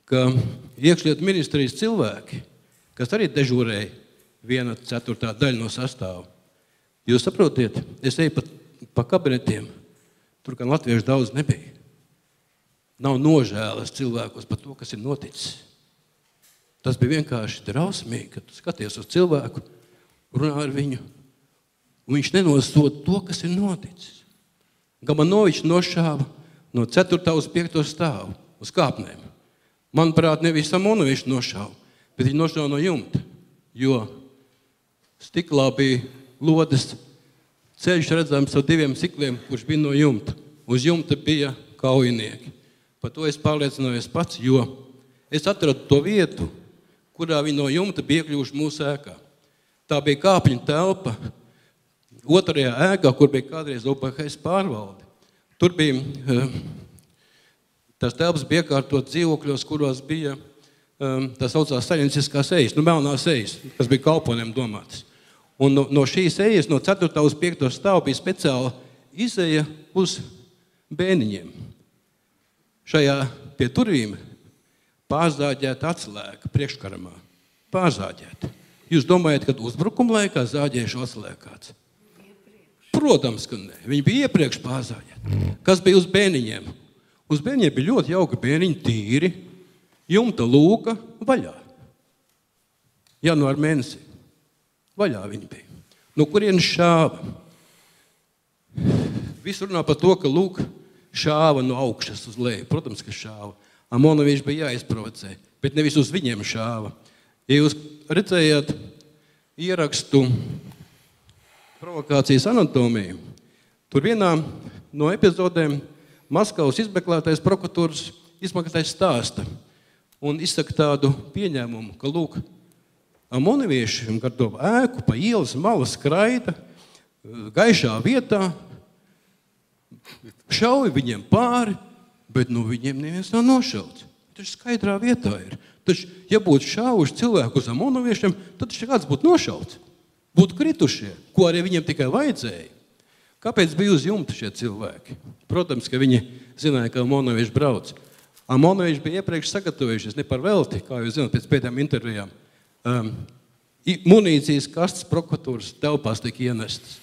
Ka iekšļietu ministrijas cilvēki, kas arī dežurēja 1/4 daļa no sastāva. Jūs saprotiet, es eju pa kabinetiem, tur gan latviešu daudz nebija. Nav nožēlas cilvēkos par to, kas ir noticis. Tas bija vienkārši drausmīgi, kad tu skaties uz cilvēku, runā ar viņu, un viņš nenosod to, kas ir noticis. Gamanovičs nošāva no 4. uz 5. stāvu uz kāpnēm. Manuprāt, nevis Samonovičs nošāva, bet viņš nošāva no jumta, jo stiklā bija lodes ceļš redzams ar 2 sikliem, kurš bija no jumta. Uz jumta bija kaujinieki. Par to es pārliecinājos pats, jo es atradu to vietu, kurā viņi no jumta bija iekļuvuši mūsu ēkā. Tā bija kāpņu telpa 2. ēkā, kur bija kādreiz OPHS pārvalde. Tur bija, tās telpas bija iekārtot dzīvokļos, kuros bija tā saucās saļinciskās ejas, melnās ejas, kas bija kalponiem domātas. Un no šīs ejas, no 4. uz 5. stāvu bija speciāla izeja uz bēniņiem. Šajā pie turvīm pārzāģēta atslēga priekškaramā. Pārzāģēta. Jūs domājat, kad uzbrukuma laikā zāģējuši atslēga kāds? Protams, ka ne. Viņi bija iepriekš pārzāģēti. Kas bija uz bēniņiem? Uz bēniņiem bija ļoti jauka bēniņi, tīri, jumta lūka vaļā. Janvāra mēnesī. Vaļā viņi bija. no kurienes šāva. Viss runā par to, ka lūk, šāva no augšas uz leju. Protams, ka šāva. Amonovičs bija jāizprovocē, bet nevis uz viņiem šāva. Ja jūs redzējāt ierakstu provokācijas anatomiju, tur vienā no epizodēm Maskavas izmeklētais prokuratūras izmeklētais stāsta un izsaka tādu pieņēmumu, ka lūk, amonovieši gar to ēku pa ielas malas skraida gaišā vietā, šauja viņiem pāri, bet nu viņiem neviens nav nošauts. Taču skaidrā vietā ir. Taču, ja būtu šaujuši cilvēku uz amonoviešiem, tad kāds būtu nošauts. Būtu kritušie, ko arī viņiem tikai vajadzēja. Kāpēc bija uz jumta šie cilvēki? Protams, ka viņi zināja, ka amonovieši brauc. Amonovieši bija iepriekš sagatavojušies, ne par velti, kā jūs zināt, pēc pēdējām intervijām. Munīcijas kastes prokuratūras telpās tika ienestas.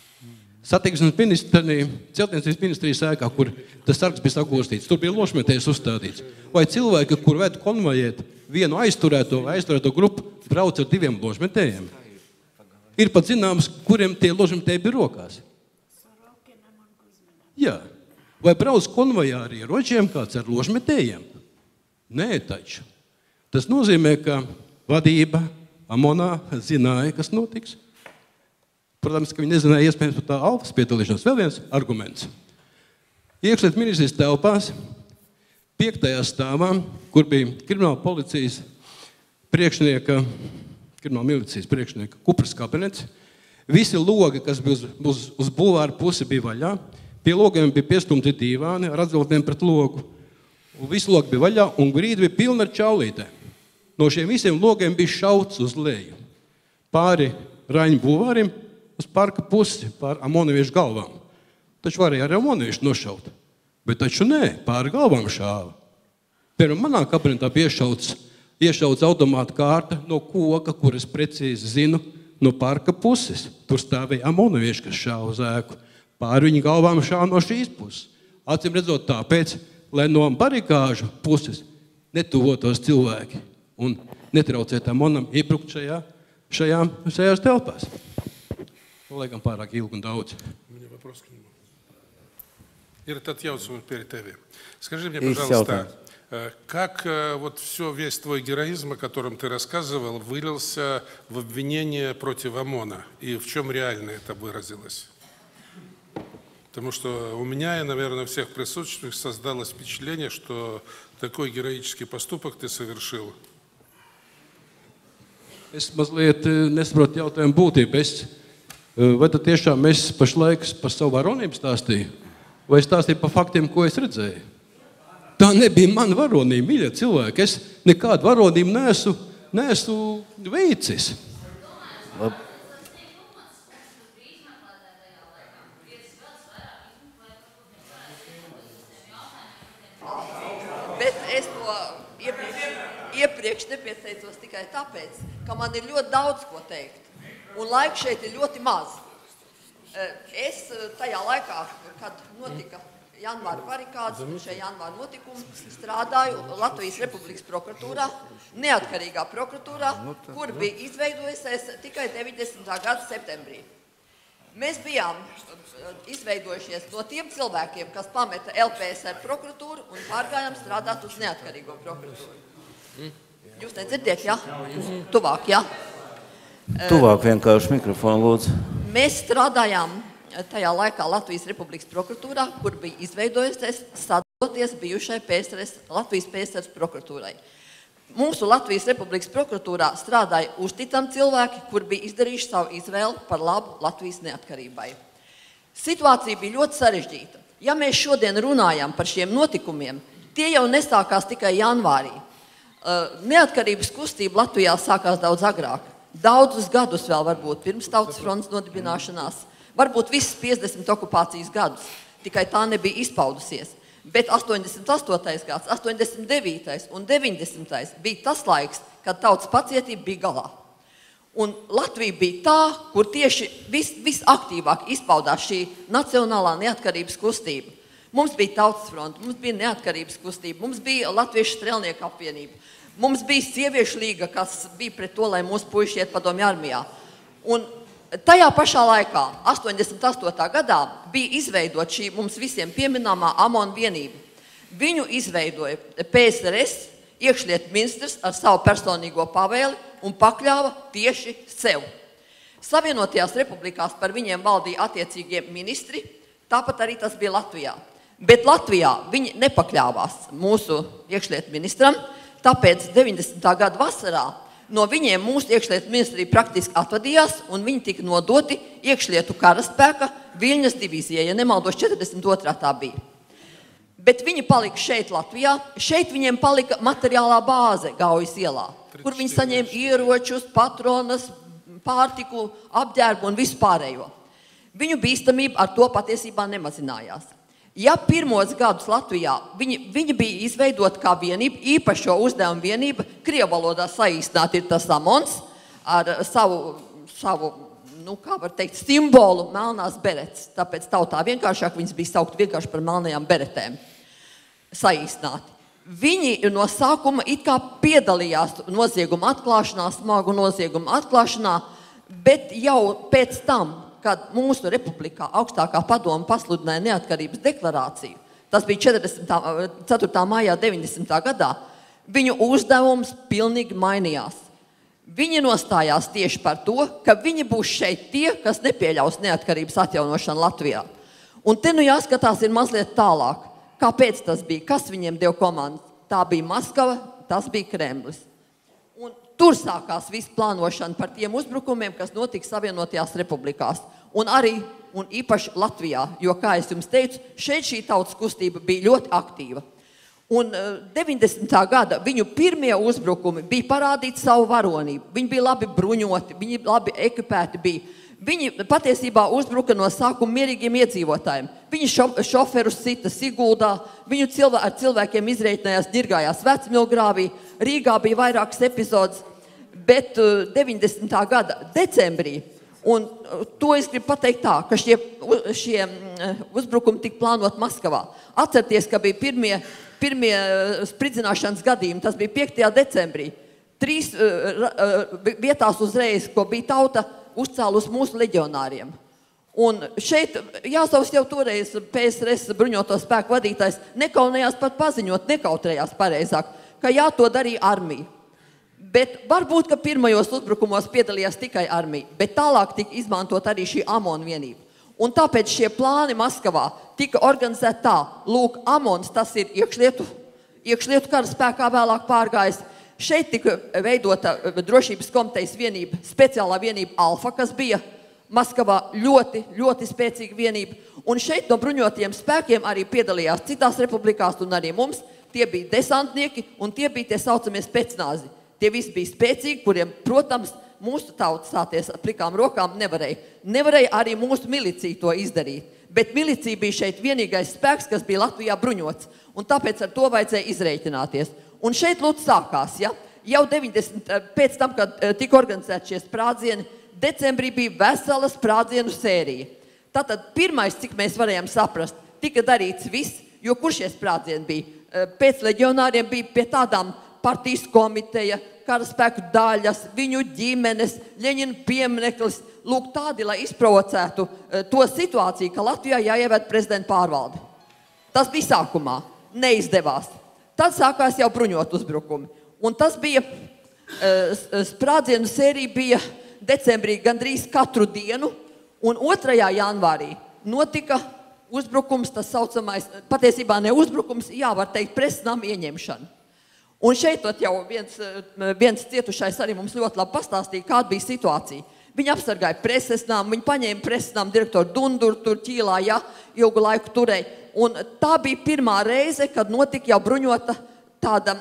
Satiksmes celtniecības ministrijas ēkā, kur tas sargs bija sagūstīts, tur bija lošmetējs uzstādīts. Vai cilvēki, kur ved konvojēt vienu aizturēto vai aizturēto grupu, brauc ar 2 lošmetējiem? Ir pat zināms, kuriem tie lošmetēji bija rokās. Jā. Vai brauc konvojā ar ieročiem kāds ar lošmetējiem? Nē, taču. Tas nozīmē, ka vadība Amonā zināja, kas notiks. Protams, ka viņi nezināja iespējams par tā alfas piedalīšanos. Vēl viens arguments. Iekšlietu ministrijas telpās 5. stāvā, kur bija krimināla policijas priekšnieka, krimināla milicijas priekšnieka Kupras kabinets, visi logi, kas bija uz bulvāra pusi, bija vaļā. Pie logiem bija piestumti divāni ar atzeltiem pret logu. Un visi logi bija vaļā un grīda bija pilna ar čaulītēm. No šiem visiem logiem bija šauts uz leju. Pāri Raņu bulvārim uz parka pusi, pār amonoviešu galvām. Taču varēja arī amonoviešu nošaut. Bet taču nē, pāri galvām šāva. Piemēram, manā kabinetā bija iešauts automāta kārta no koka, kuras precīzi zinu, no parka puses. Tur stāvēja amonovieši, kas šāva uz ēku. Pāri viņu galvām šāva no šīs puses. Acīm redzot tāpēc, lai no barikāžu puses netuvotos cilvēki un netraucēt amonam iebrukt šajās telpās. Laikam pārāk ilgi un daudz. У меня вопрос к нему. Ира Татьяновна перед ТВ. Скажи мне, пожалуйста, как вот весь твой героизм, о котором ты рассказывал, вылился в обвинение против ОМОНа? И в чем реально это выразилось? Потому что у меня и, наверное, у всех присутствующих создалось впечатление, что такой героический поступок ты совершил. Es mazliet nesaprotu jautājumu būtību. Vai tad tiešām es pašlaik par savu varonību stāstīju? Vai es stāstīju par faktiem, ko es redzēju? Tā nebija mana varonība, mīļie cilvēki. Es nekādu varonību neesmu veicis. Bet es to iepriekš nepieteicos tikai tāpēc, ka man ir ļoti daudz ko teikt. Un laika šeit ir ļoti maz. Es tajā laikā, kad notika janvāra barikādes, un šie janvāra notikumi, strādāju Latvijas Republikas prokuratūrā, neatkarīgā prokuratūrā, kur bija izveidojusies tikai 90. gada septembrī. Mēs bijām izveidojušies no tiem cilvēkiem, kas pameta LPSR prokuratūru un pārgājām strādāt uz neatkarīgo prokuratūru. Jūs nedzirdiet, jā? Tuvāk, jā? Tuvāk vienkārši mikrofonu lūdzu. Mēs strādājām tajā laikā Latvijas Republikas prokuratūrā, kur bija izveidojusies sadoties bijušai Latvijas PSRS prokuratūrai. Mūsu Latvijas Republikas prokuratūrā strādāja uzticami cilvēki, kur bija izdarījuši savu izvēli par labu Latvijas neatkarībai. Situācija bija ļoti sarežģīta. Ja mēs šodien runājam par šiem notikumiem, tie jau nesākās tikai janvārī. Neatkarības kustība Latvijā sākās daudz agrāk. Daudzus gadus vēl varbūt pirms Tautas frontes nodibināšanās, varbūt visas 50 okupācijas gadus, tikai tā nebija izpaudusies. Bet 88. gads, 89. un 90. bija tas laiks, kad tautas pacietība bija galā. Un Latvija bija tā, kur tieši visaktīvāk izpaudās šī nacionālā neatkarības kustība. Mums bija Tautas fronte, mums bija neatkarības kustība, mums bija Latviešu strelnieku apvienība. Mums bija sieviešu līga, kas bija pret to, lai mūsu puiši iet padomju armijā. Un Tajā pašā laikā, 88. gadā, bija izveidot šī mums visiem pieminamā Amon vienība. Viņu izveidoja PSRS iekšlietu ministrs ar savu personīgo pavēli un pakļāva tieši sev. Savienotajās republikās par viņiem valdīja attiecīgie ministri, tāpat arī tas bija Latvijā. Bet Latvijā viņi nepakļāvās mūsu iekšlietu ministram, tāpēc 90. gada vasarā no viņiem mūsu iekšlietu ministrija praktiski atvadījās un viņi tika nodoti iekšlietu karaspēka Viļņas divīzijai, ja nemaldos 42. tā bija. Bet viņi palika šeit Latvijā, šeit viņiem palika materiālā bāze Gaujas ielā, kur viņi saņēma ieročus, patronas, pārtiku, apģērbu un visu pārējo. Viņu bīstamība ar to patiesībā nemazinājās. Ja pirmos gadus Latvijā viņi bija izveidot kā vienība, īpašo uzdevumu vienība, krievu valodā saīsnāt ir tas Amons, ar savu kā var teikt, simbolu melnās beretes. Tāpēc tautā vienkāršāk viņas bija saukt vienkārši par melnajām beretēm. Saīsnāti. Viņi no sākuma it kā piedalījās nozieguma atklāšanā, smagu noziegumu atklāšanā, bet jau pēc tam, kad mūsu republikā augstākā padoma pasludināja neatkarības deklarāciju, tas bija 4. maijā 90. gadā, viņu uzdevums pilnīgi mainījās. Viņi nostājās tieši par to, ka viņi būs šeit tie, kas nepieļaus neatkarības atjaunošanu Latvijā. Un te nu jāskatās ir mazliet tālāk. Kāpēc tas bija? Kas viņiem deva komandu? Tā bija Maskava, tas bija Kremlis. Un tur sākās viss plānošana par tiem uzbrukumiem, kas notika Savienotajās republikās. Un arī, un īpaši Latvijā, jo, kā es jums teicu, šeit šī tautas kustība bija ļoti aktīva. Un 90. gada viņu pirmie uzbrukumi bija parādīt savu varonību. Viņi bija labi bruņoti, viņi labi ekipēti bija. Viņi patiesībā uzbruka no sākuma mierīgiem iedzīvotājiem. Viņi šoferus sita Siguldā, viņu ar cilvēkiem izreitinājās, ģirgājās Vecmilgrāvī, Rīgā bija vairākas epizodes, bet 90. gada decembrī, un to es gribu pateikt tā, ka šie uzbrukumi tika plānot Maskavā. Atcerieties, ka bija pirmie spridzināšanas gadījumi, tas bija 5. decembrī. 3 vietās uzreiz, ko bija tauta uzcēlus mūsu leģionāriem. Un šeit Jāsovs jau toreiz PSRS bruņoto spēku vadītājs nekaunējās pat paziņot, nekautrējās pareizāk, ka jā, to darīja armija. Bet varbūt, ka pirmajos uzbrukumos piedalījās tikai armija, bet tālāk tika izmantot arī šī Amon vienība. Un tāpēc šie plāni Maskavā tika organizēti tā, lūk, Amons, tas ir iekšlietu karaspēkā vēlāk pārgājis. Šeit tika veidota drošības komitejas vienība, speciālā vienība Alfa, kas bija Maskavā ļoti, ļoti spēcīga vienība. Un šeit no bruņotiem spēkiem arī piedalījās citās republikās un arī mums. Tie bija desantnieki un tie bija tie saucamie specnāzi. Tie visi bija spēcīgi, kuriem, protams, mūsu tauta stāties ar plikām rokām nevarēja. Nevarēja arī mūsu milicija to izdarīt. Bet milicija bija šeit vienīgais spēks, kas bija Latvijā bruņots. Un tāpēc ar to vajadzēja izreikināties. Un šeit lūdzu sākās, ja? Jau 90, pēc tam, kad tika organizēti šie sprādzieni, decembrī bija vesela sprādzienu sērija. Tātad pirmais, cik mēs varējām saprast, tika darīts viss, jo kur šie sprādzieni bija? Pēc leģionāriem bija pie tādām partijas komiteja, karaspēku daļas, viņu ģimenes, Ļeņina piemineklis, lūk tādi, lai izprovocētu to situāciju, ka Latvijā jāievērt prezidenta pārvalde. Tas bija sākumā, neizdevās. Tad sākās jau bruņot uzbrukumi. Un tas bija, sprādzienu sērija bija decembrī gandrīz katru dienu, un 2. janvārī notika uzbrukums, tas saucamais, patiesībā ne uzbrukums, jā, var teikt, presnām ieņemšana. Un šeit jau viens cietušais arī mums ļoti labi pastāstīja, kāda bija situācija. Viņi apsargāja presesnām, viņi paņēma presesnām direktoru Dunduru, tur Ķīlā, ja, ilgu laiku turēja. Un tā bija pirmā reize, kad notika jau bruņota tāda,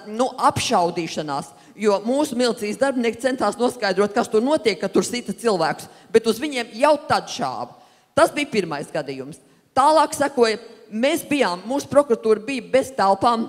apšaudīšanās, jo mūsu milicijas darbinieki centās noskaidrot, kas tur notiek, ka tur sita cilvēkus, bet uz viņiem jau tad šāva. Tas bija pirmais gadījums. Tālāk sekoja, mūsu prokuratūra bija bez telpām,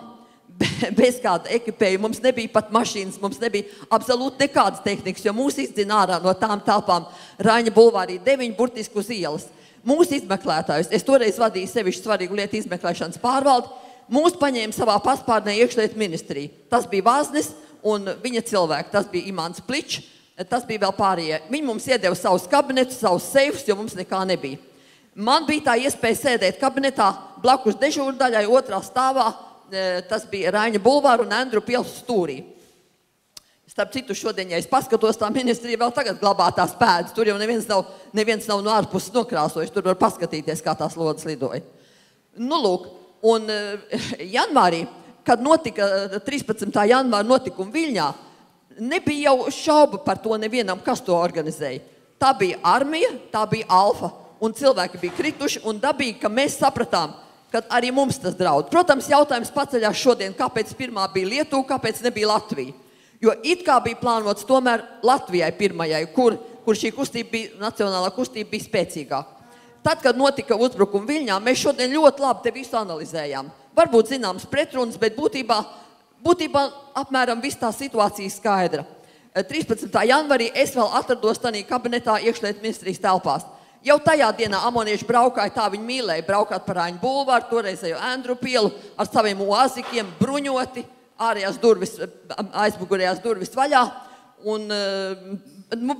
bez kāda ekipējuma, mums nebija pat mašīnas, mums nebija absolūti nekādas tehnikas, jo mūs izdzina ārā no tām telpām Raņa bulvārī 9 burtiski uz ielas. Mūsu izmeklētājus, es toreiz vadīju sevišķi svarīgu lietu izmeklēšanas pārvaldi, mūs paņēma savā paspārnē iekšlietu ministrija. Tas bija Vāznis un viņa cilvēki, tas bija Imants Pličs, Tas bija vēl pārējie. Viņi mums iedeva savus kabinetus, savus seifus, jo mums nekā nebija. Man bija tā iespēja sēdēt kabinetā blakus dežūrdaļai, otrā stāvā, tas bija Raiņa bulvāra un Endru pils stūrī. Starp citu, šodien, ja es paskatos, tā ministrija vēl tagad glabā tās pēdas. Tur jau neviens nav no ārpuses nokrāsojis. Tur var paskatīties, kā tās lodes lidoja. Nu, lūk, un janvārī, kad notika 13. janvāra notikuma Viļņā, nebija jau šauba par to nevienam, kas to organizēja. Tā bija armija, tā bija alfa, un cilvēki bija krituši, un dabīgi, ka mēs sapratām, ka arī mums tas draud. Protams, jautājums paceļās šodien, kāpēc pirmā bija Lietuva, kāpēc nebija Latvija. Jo it kā bija plānots tomēr Latvijai pirmajai, kur šī kustība bija, nacionālā kustība bija spēcīgāka. Tad, kad notika uzbrukumi Viļņā, mēs šodien ļoti labi te visu analizējām. Varbūt zināms pretrunas, bet būtībā apmēram viss tā situācija skaidra. 13. janvarī es vēl atrados tanī kabinetā iekšlietu ministrijas telpās. Jau tajā dienā amonieši braukāja, tā viņi mīlēja, braukāt par Raiņu bulvāru, toreizējo Endru pielu, ar saviem uazikiem, bruņoti, ārējās durvis, aizmugurējās durvis vaļā un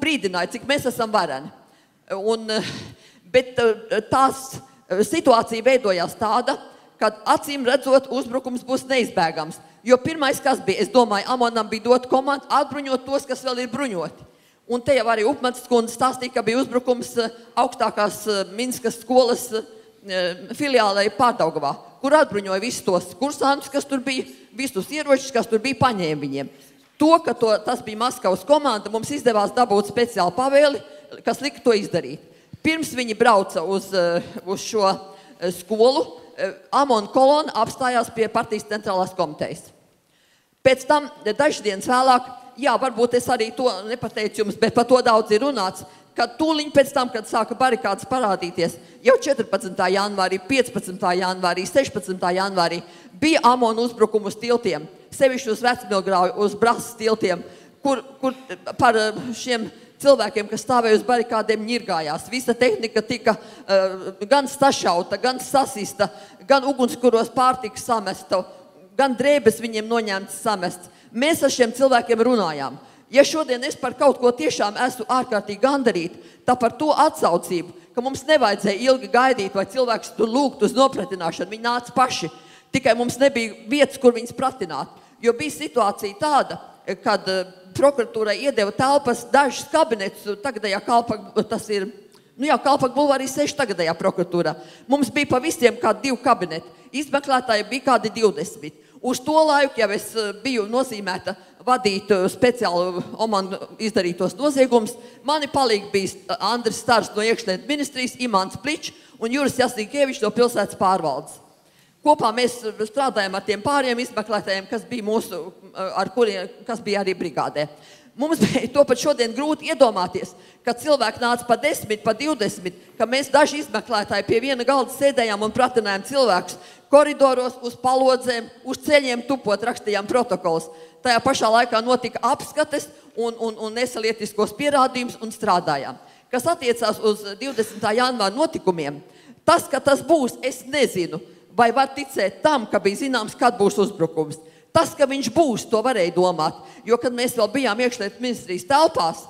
brīdināja, cik mēs esam vareni. Bet tās situācija veidojās tāda, kad acīm redzot uzbrukums būs neizbēgams. Jo pirmais, kas bija, es domāju, Amonam bija dot komandu atbruņot tos, kas vēl ir bruņoti. Un te jau arī Upmatas kundze stāstīja, ka bija uzbrukums augstākās Minskas skolas filiālei Pārdaugavā, kur atbruņoja visus tos kursantus, kas tur bija, visus ieročus, kas tur bija, paņēma viņiem. Ka tas bija Maskavas komanda, mums izdevās dabūt speciālu pavēli, kas lika to izdarīt. Pirms viņi brauca uz šo skolu, Amona kolona apstājās pie partijas centrālās komitejas. Pēc tam, dažas dienas vēlāk, varbūt es arī to nepateicu jums, bet par to daudz ir runāts, kad tūliņ pēc tam, kad sāka barikādas parādīties, jau 14. janvārī, 15. janvārī, 16. janvārī bija Amona uzbrukumu uz tiltiem, sevišķi uz Vecmilgrāvu, uz Brasas tiltiem, kur par šiem cilvēkiem, kas stāvēja uz barikādiem, ņirgājās. Visa tehnika tika gan sašauta, gan sasista, gan ugunskuros pārtika samesta, gan drēbes viņiem noņemtas samests. Mēs ar šiem cilvēkiem runājām. Ja šodien es par kaut ko tiešām esmu ārkārtīgi gandarīta, tā par to atsaucību, ka mums nevajadzēja ilgi gaidīt, vai cilvēks tur lūgt uz nopratināšanu, viņi nāca paši. Tikai mums nebija vietas, kur viņus pratināt. Jo bija situācija tāda, kad prokuratūrai iedeva telpas dažas kabinetus, tagadējā tas ir, Kalpaka bulvārī 6 tagadējā prokuratūrā. Mums bija pa visiem kādi 2 kabineti. Izmeklētāji bija kādi 20. Uz to laiku jau es biju nozīmēta vadīt speciāli Oman izdarītos noziegumus. Mani palīgi bija Andris Stars no iekšlietu ministrijas, Imants Pličs un Juris Jasīnkievičs no pilsētas pārvaldes. Kopā mēs strādājam ar tiem pāriem izmeklētājiem, kas bija kas bija arī brigādē. Mums bija to pat šodien grūti iedomāties, kad cilvēki nāca pa 10, pa 20, ka mēs daži izmeklētāji pie viena galda sēdējām un pratinājām cilvēkus koridoros, uz palodzēm, uz ceļiem tupot, rakstījām protokols. Tajā pašā laikā notika apskates un nesalietiskos pierādījumus un strādājām. Kas attiecās uz 20. janvāra notikumiem, tas, ka tas būs, es nezinu, vai var ticēt tam, ka bija zināms, kad būs uzbrukums. Tas, ka viņš būs, to varēja domāt, jo, kad mēs vēl bijām iekšlietu ministrijas telpās,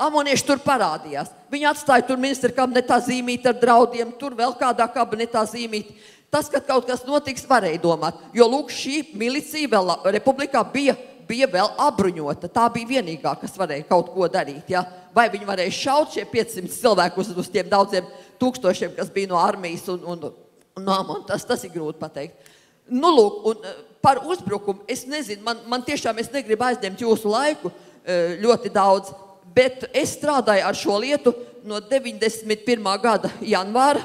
amonieši tur parādījās. Viņi atstāja tur ministra kabinetā zīmīti ar draudiem, tur vēl kādā kabinetā zīmīti. Tas, ka kaut kas notiks, varēja domāt, jo, lūk, šī milicija vēl republikā bija vēl apbruņota. Tā bija vienīgā, kas varēja kaut ko darīt. Ja? Vai viņi varēja šaut šie 500 cilvēku uz tiem daudziem tūkstošiem, kas bija no armijas un no Amona, tas ir grūti pateikt. Nu, lūk, un par uzbrukumu, es nezinu, man tiešām es negribu aizņemt jūsu laiku ļoti daudz, bet es strādāju ar šo lietu no 91. gada janvāra,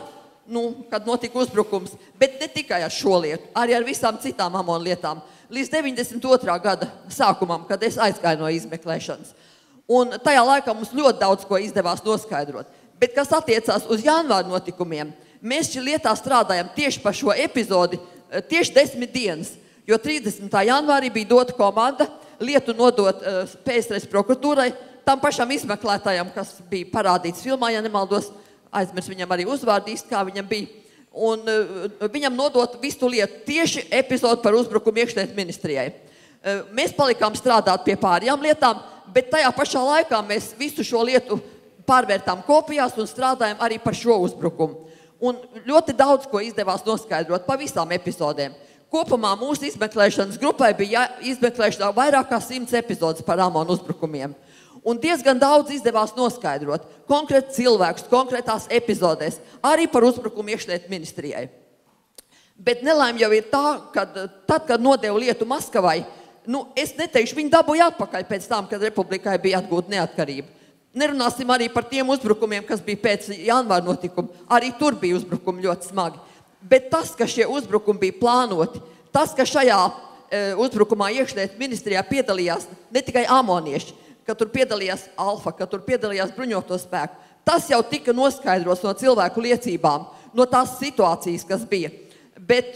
kad notika uzbrukums, bet ne tikai ar šo lietu, arī ar visām citām Amona lietām, līdz 92. gada sākumam, kad es aizgāju no izmeklēšanas. Un tajā laikā mums ļoti daudz ko izdevās noskaidrot. Bet kas attiecās uz janvāra notikumiem, mēs šī lietā strādājam tieši par šo epizodi, tieši 10 dienas, jo 30. janvārī bija dota komanda lietu nodot PSRS prokuratūrai, tam pašam izmeklētājam, kas bija parādīts filmā, ja nemaldos, aizmirs viņam arī uzvārdīs, kā viņam bija, un viņam nodot visu lietu, tieši epizodu par uzbrukumu iekšlietu ministrijai. Mēs palikām strādāt pie pārējām lietām, bet tajā pašā laikā mēs visu šo lietu pārvērtām kopijās un strādājam arī par šo uzbrukumu. Un ļoti daudz ko izdevās noskaidrot pa visām epizodēm. Kopumā mūsu izmeklēšanas grupai bija izmeklēšanā vairāk kā 100 epizodes par Amonu uzbrukumiem. Un diezgan daudz izdevās noskaidrot konkrēti cilvēkus, konkrētās epizodēs, arī par uzbrukumu iekšlietu ministrijai. Bet nelaime jau ir tā, ka tad, kad nodeva lietu Maskavai, es neteikšu, viņi dabūja atpakaļ pēc tam, kad republikai bija atgūta neatkarība. Nerunāsim arī par tiem uzbrukumiem, kas bija pēc janvāra notikuma. Arī tur bija uzbrukumi ļoti smagi. Bet tas, ka šie uzbrukumi bija plānoti, tas, ka šajā uzbrukumā iekšlietu ministrijā piedalījās ne tikai amonieši, ka tur piedalījās Alfa, ka tur piedalījās bruņoto spēku, tas jau tika noskaidros no cilvēku liecībām, no tās situācijas, kas bija. Bet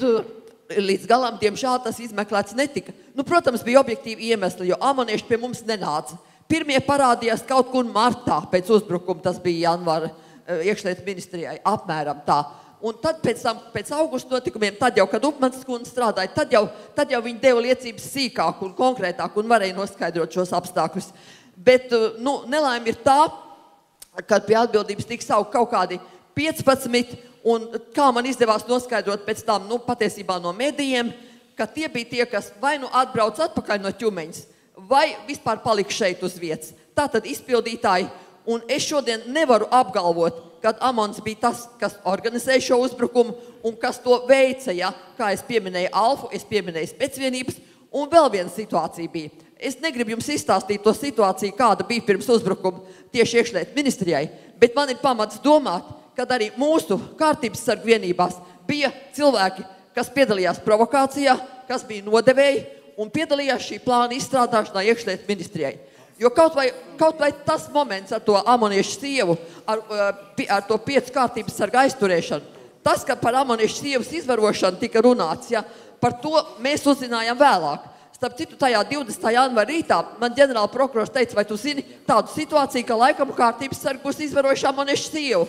līdz galam, diemžēl, tas izmeklēts netika. Protams, bija objektīvi iemesli, jo amonieši pie mums nenāca. Pirmie parādījās kaut kur martā pēc uzbrukuma, tas bija janvāra iekšlietu ministrijai, apmēram tā. Un tad pēc augusta notikumiem, tad jau, kad Upmanis kundze strādāja, tad jau viņi deva liecības sīkāk un konkrētāk un varēja noskaidrot šos apstākļus. Bet, nelaime ir tā, kad pie atbildības tika saukt kaut kādi 15, un kā man izdevās noskaidrot pēc tam, patiesībā no medijiem, ka tie bija tie, kas vai atbrauc atpakaļ no Ķumeņas, vai vispār palika šeit uz vietas. Tātad izpildītāji, un es šodien nevaru apgalvot, kad Amons bija tas, kas organizēja šo uzbrukumu un kas to veica, ja? Kā es pieminēju Alfu, es pieminēju specvienības, un vēl viena situācija bija. Es negribu jums izstāstīt to situāciju, kāda bija pirms uzbrukuma tieši iekšlietu ministrijai, bet man ir pamats domāt, kad arī mūsu kārtības sargu vienībās bija cilvēki, kas piedalījās provokācijā, kas bija nodevēji un piedalījās šī plāna izstrādāšanā iekšlietu ministrijai. Jo kaut vai tas moments ar to amoniešu sievu, ar to 5 kārtības sarga aizturēšanu, tas, ka par amoniešu sievas izvarošanu tika runāts, ja, par to mēs uzzinājām vēlāk. Starp citu, tajā 20. janvāra rītā man ģenerāla prokurors teica, vai tu zini tādu situāciju, ka laikam kārtības sargi būs izvarojuši amoniešu sievu.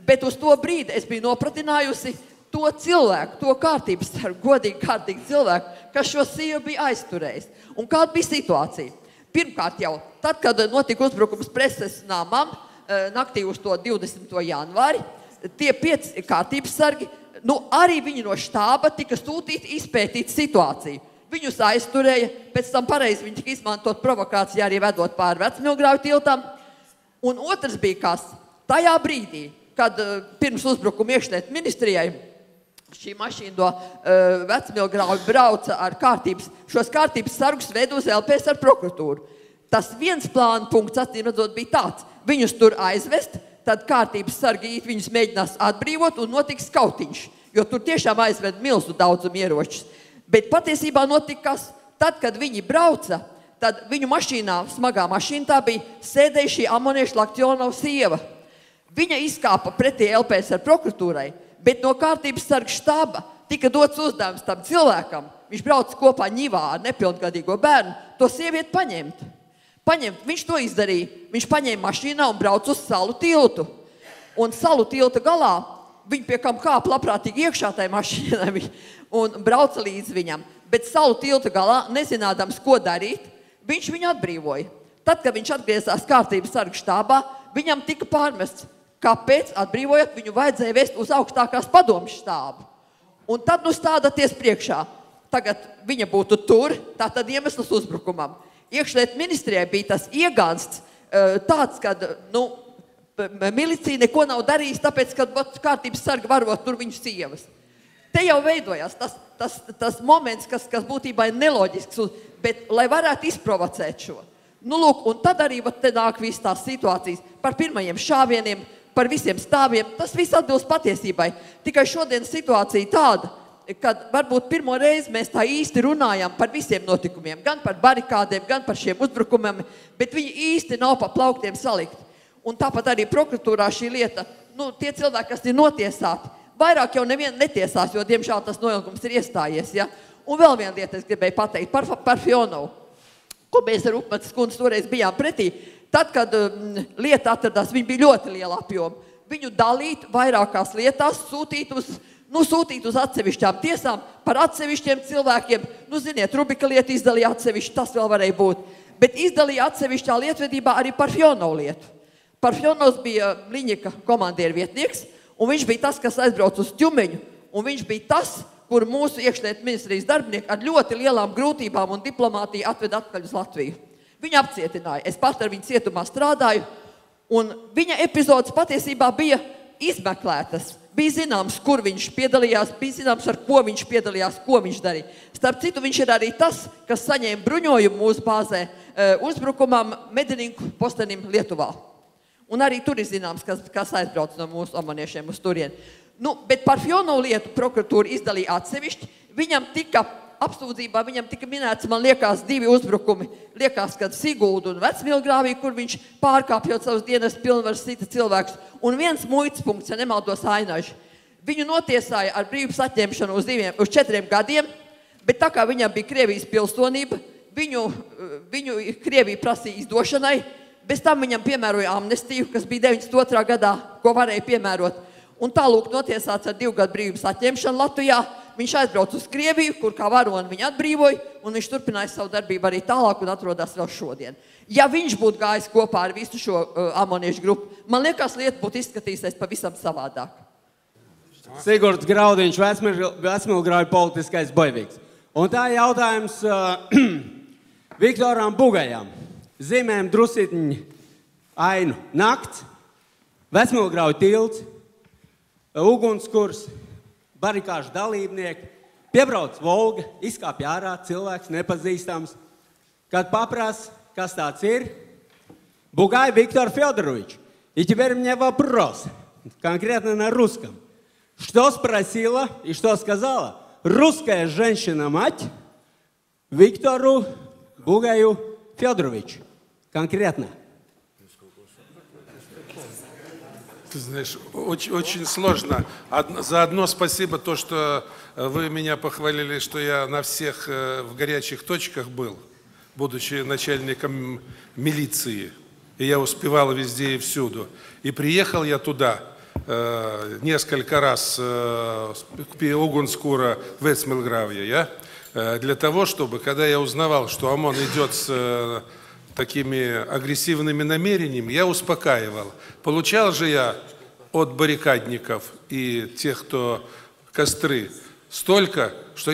Bet uz to brīdi es biju nopratinājusi to cilvēku, to kārtības sargu, godīgi kārtīgi cilvēku, kas šo sievu bija aizturējis. Un kāda bija situācija? Pirmkārt jau, tad, kad notika uzbrukums preses namam, naktī uz to 20. janvāri, tie 5 kārtības sargi, arī viņi no štāba tika sūtīti izpētīt situāciju. Viņus aizturēja, pēc tam pareizi viņi tika izmantot provokācijā arī vedot pāri Vecmilgrāvu tiltam. Un otrs bija kas? Tajā brīdī, kad pirms uzbrukuma iekšlietu ministrijai šī mašīna no Vecmilgrāvi brauca ar šos kārtības sargus vedu uz LPS ar prokuratūru. Tas viens plāna punkts, acīm redzot, bija tāds. Viņus tur aizvest, tad kārtības sargi viņus mēģinās atbrīvot un notiks skautiņš, jo tur tiešām aizved milzu daudzumu ieročus. Bet patiesībā notika kas? Tad, kad viņi brauca, tad viņu mašīnā, smagā mašīnā, tā bija sēdēja šī amonieša Laktionova sieva. Viņa izkāpa pretī LPS ar prokuratūrai, bet no kārtības sarga štāba tika dots uzdevums tam cilvēkam. Viņš brauc kopā ņivā ar nepilngadīgo bērnu, to sievieti paņemt. Viņš to izdarīja. Viņš paņēma mašīnā un brauc uz Salu tiltu. Un Salu tilta galā viņi pie kam kāpa labprātīgi iekšā tai mašīnai un brauca līdz viņam. Bet Salu tilta galā, nezinādams, ko darīt, viņš viņu atbrīvoja. Tad, kad viņš atgriezās kārtības sarga štābā, viņam tika pārmests. Kāpēc, atbrīvojot, viņu vajadzēja vest uz augstākās padomjas štābu. Un tad stādāties priekšā. Tagad viņa būtu tur, tātad iemesls uzbrukumam. Iekšlietu ministrijai bija tas iegānsts tāds, kad milicija neko nav darījis, tāpēc, kad kārtības sarga varot tur viņu sievas. Te jau veidojās tas moments, kas būtībā ir neloģisks, bet lai varētu izprovocēt šo. Un tad arī te nāk visas tās situācijas par pirmajiem šāvieniem, par visiem stāviem. Tas viss atbilst patiesībai. Tikai šodien situācija tāda, kad varbūt pirmo reizi mēs tā īsti runājam par visiem notikumiem, gan par barikādēm, gan par šiem uzbrukumiem, bet viņi īsti nav pa plauktiem salikt. Un tāpat arī prokuratūrā šī lieta, tie cilvēki, kas ir notiesāti, vairāk jau nevienu netiesās, jo, diemžēl, tas noilgums ir iestājies. Ja? Un vēl viena lieta es gribēju pateikt par Fionovu, ko mēs ar Upmanis kundzi toreiz bijām pretī. Tad, kad lieta atradās, viņa bija ļoti liela apjoma. Viņu dalīt vairākās lietās, sūtīt uz atsevišķām tiesām par atsevišķiem cilvēkiem. Ziniet, Rubika lieta izdalīja atsevišķi, tas vēl varēja būt. bet izdalīja atsevišķā lietvedībā arī Parfjonovu lietu. Parfjonovs bija Liņika komandieru vietnieks, un viņš bija tas, kas aizbrauc uz Ķumeņu, un viņš bija tas, kur mūsu iekšlietu ministrijas darbinieki ar ļoti lielām grūtībām un diplomātiju atveda atpakaļ uz Latviju. Viņu apcietināja. Es pat ar viņu cietumā strādāju, un viņa epizodes patiesībā bija izmeklētas. Bija zināms, kur viņš piedalījās, bija zināms, ar ko viņš piedalījās, ko viņš darīja. Starp citu, viņš ir arī tas, kas saņēma bruņojumu mūsu bāzē uzbrukumam Medininku postenim Lietuvā. Un arī tur ir zināms, kas aizbrauc no mūsu omaniešiem uz turieni. Bet Parfjonovu lietu prokuratūra izdalīja atsevišķi. Viņam tika apsūdzībā, viņam tika minēts, man liekas, 2 uzbrukumi. Liekas, ka Siguldu un Vecmilgrāvī, kur viņš pārkāpjot savus dienas pilnvaras sita cilvēkus. Un 1 muitas punkts, ja nemaldos, Ainaži. Viņu notiesāja ar brīvības atņemšanu uz 4 gadiem, bet tā kā viņam bija Krievijas pilsonība, viņu Krievija prasīja izdošanai. Bez tam viņam piemēroja amnestiju, kas bija 92. gadā, ko varēja piemērot. Un tālūk notiesāts ar 2 gadu brīvības atņemšanu Latvijā. Viņš aizbrauc uz Krieviju, kur kā varoni viņu atbrīvoja, un viņš turpināja savu darbību arī tālāk un atrodas vēl šodien. Ja viņš būtu gājis kopā ar visu šo amoniešu grupu, man liekas, lieta būtu izskatīsies pavisam savādāk. Sigurds Graudiņš, Vecmilgrāvju politiskais bojvīgs. Un tā jautājums Viktoram Bugajam. Zīmēm drusītiņi ainu nakts, Vecmilgrāvju tilts, ugunskurs, barikāžu dalībnieki, piebrauc Volga, izkāpj ārā cilvēks nepazīstams. Kad paprās, kas tāds ir, Бугай Виктор Федорович. И теперь у меня вопрос, конкретно на русском. Что спросила и что сказала русская женщина-мать Виктору Бугаю Федоровичу? Конкретно. Ты знаешь, очень сложно. Заодно спасибо то, что вы меня похвалили, что я на всех в горячих точках был, будучи начальником милиции. И я успевал везде и всюду. И приехал я туда несколько раз к Угунскура в Вецмилгравье, для того, чтобы, когда я узнавал, что ОМОН идет с такими агрессивными намерениями, я успокаивал. Получал же я от баррикадников и тех, кто костры, столько, что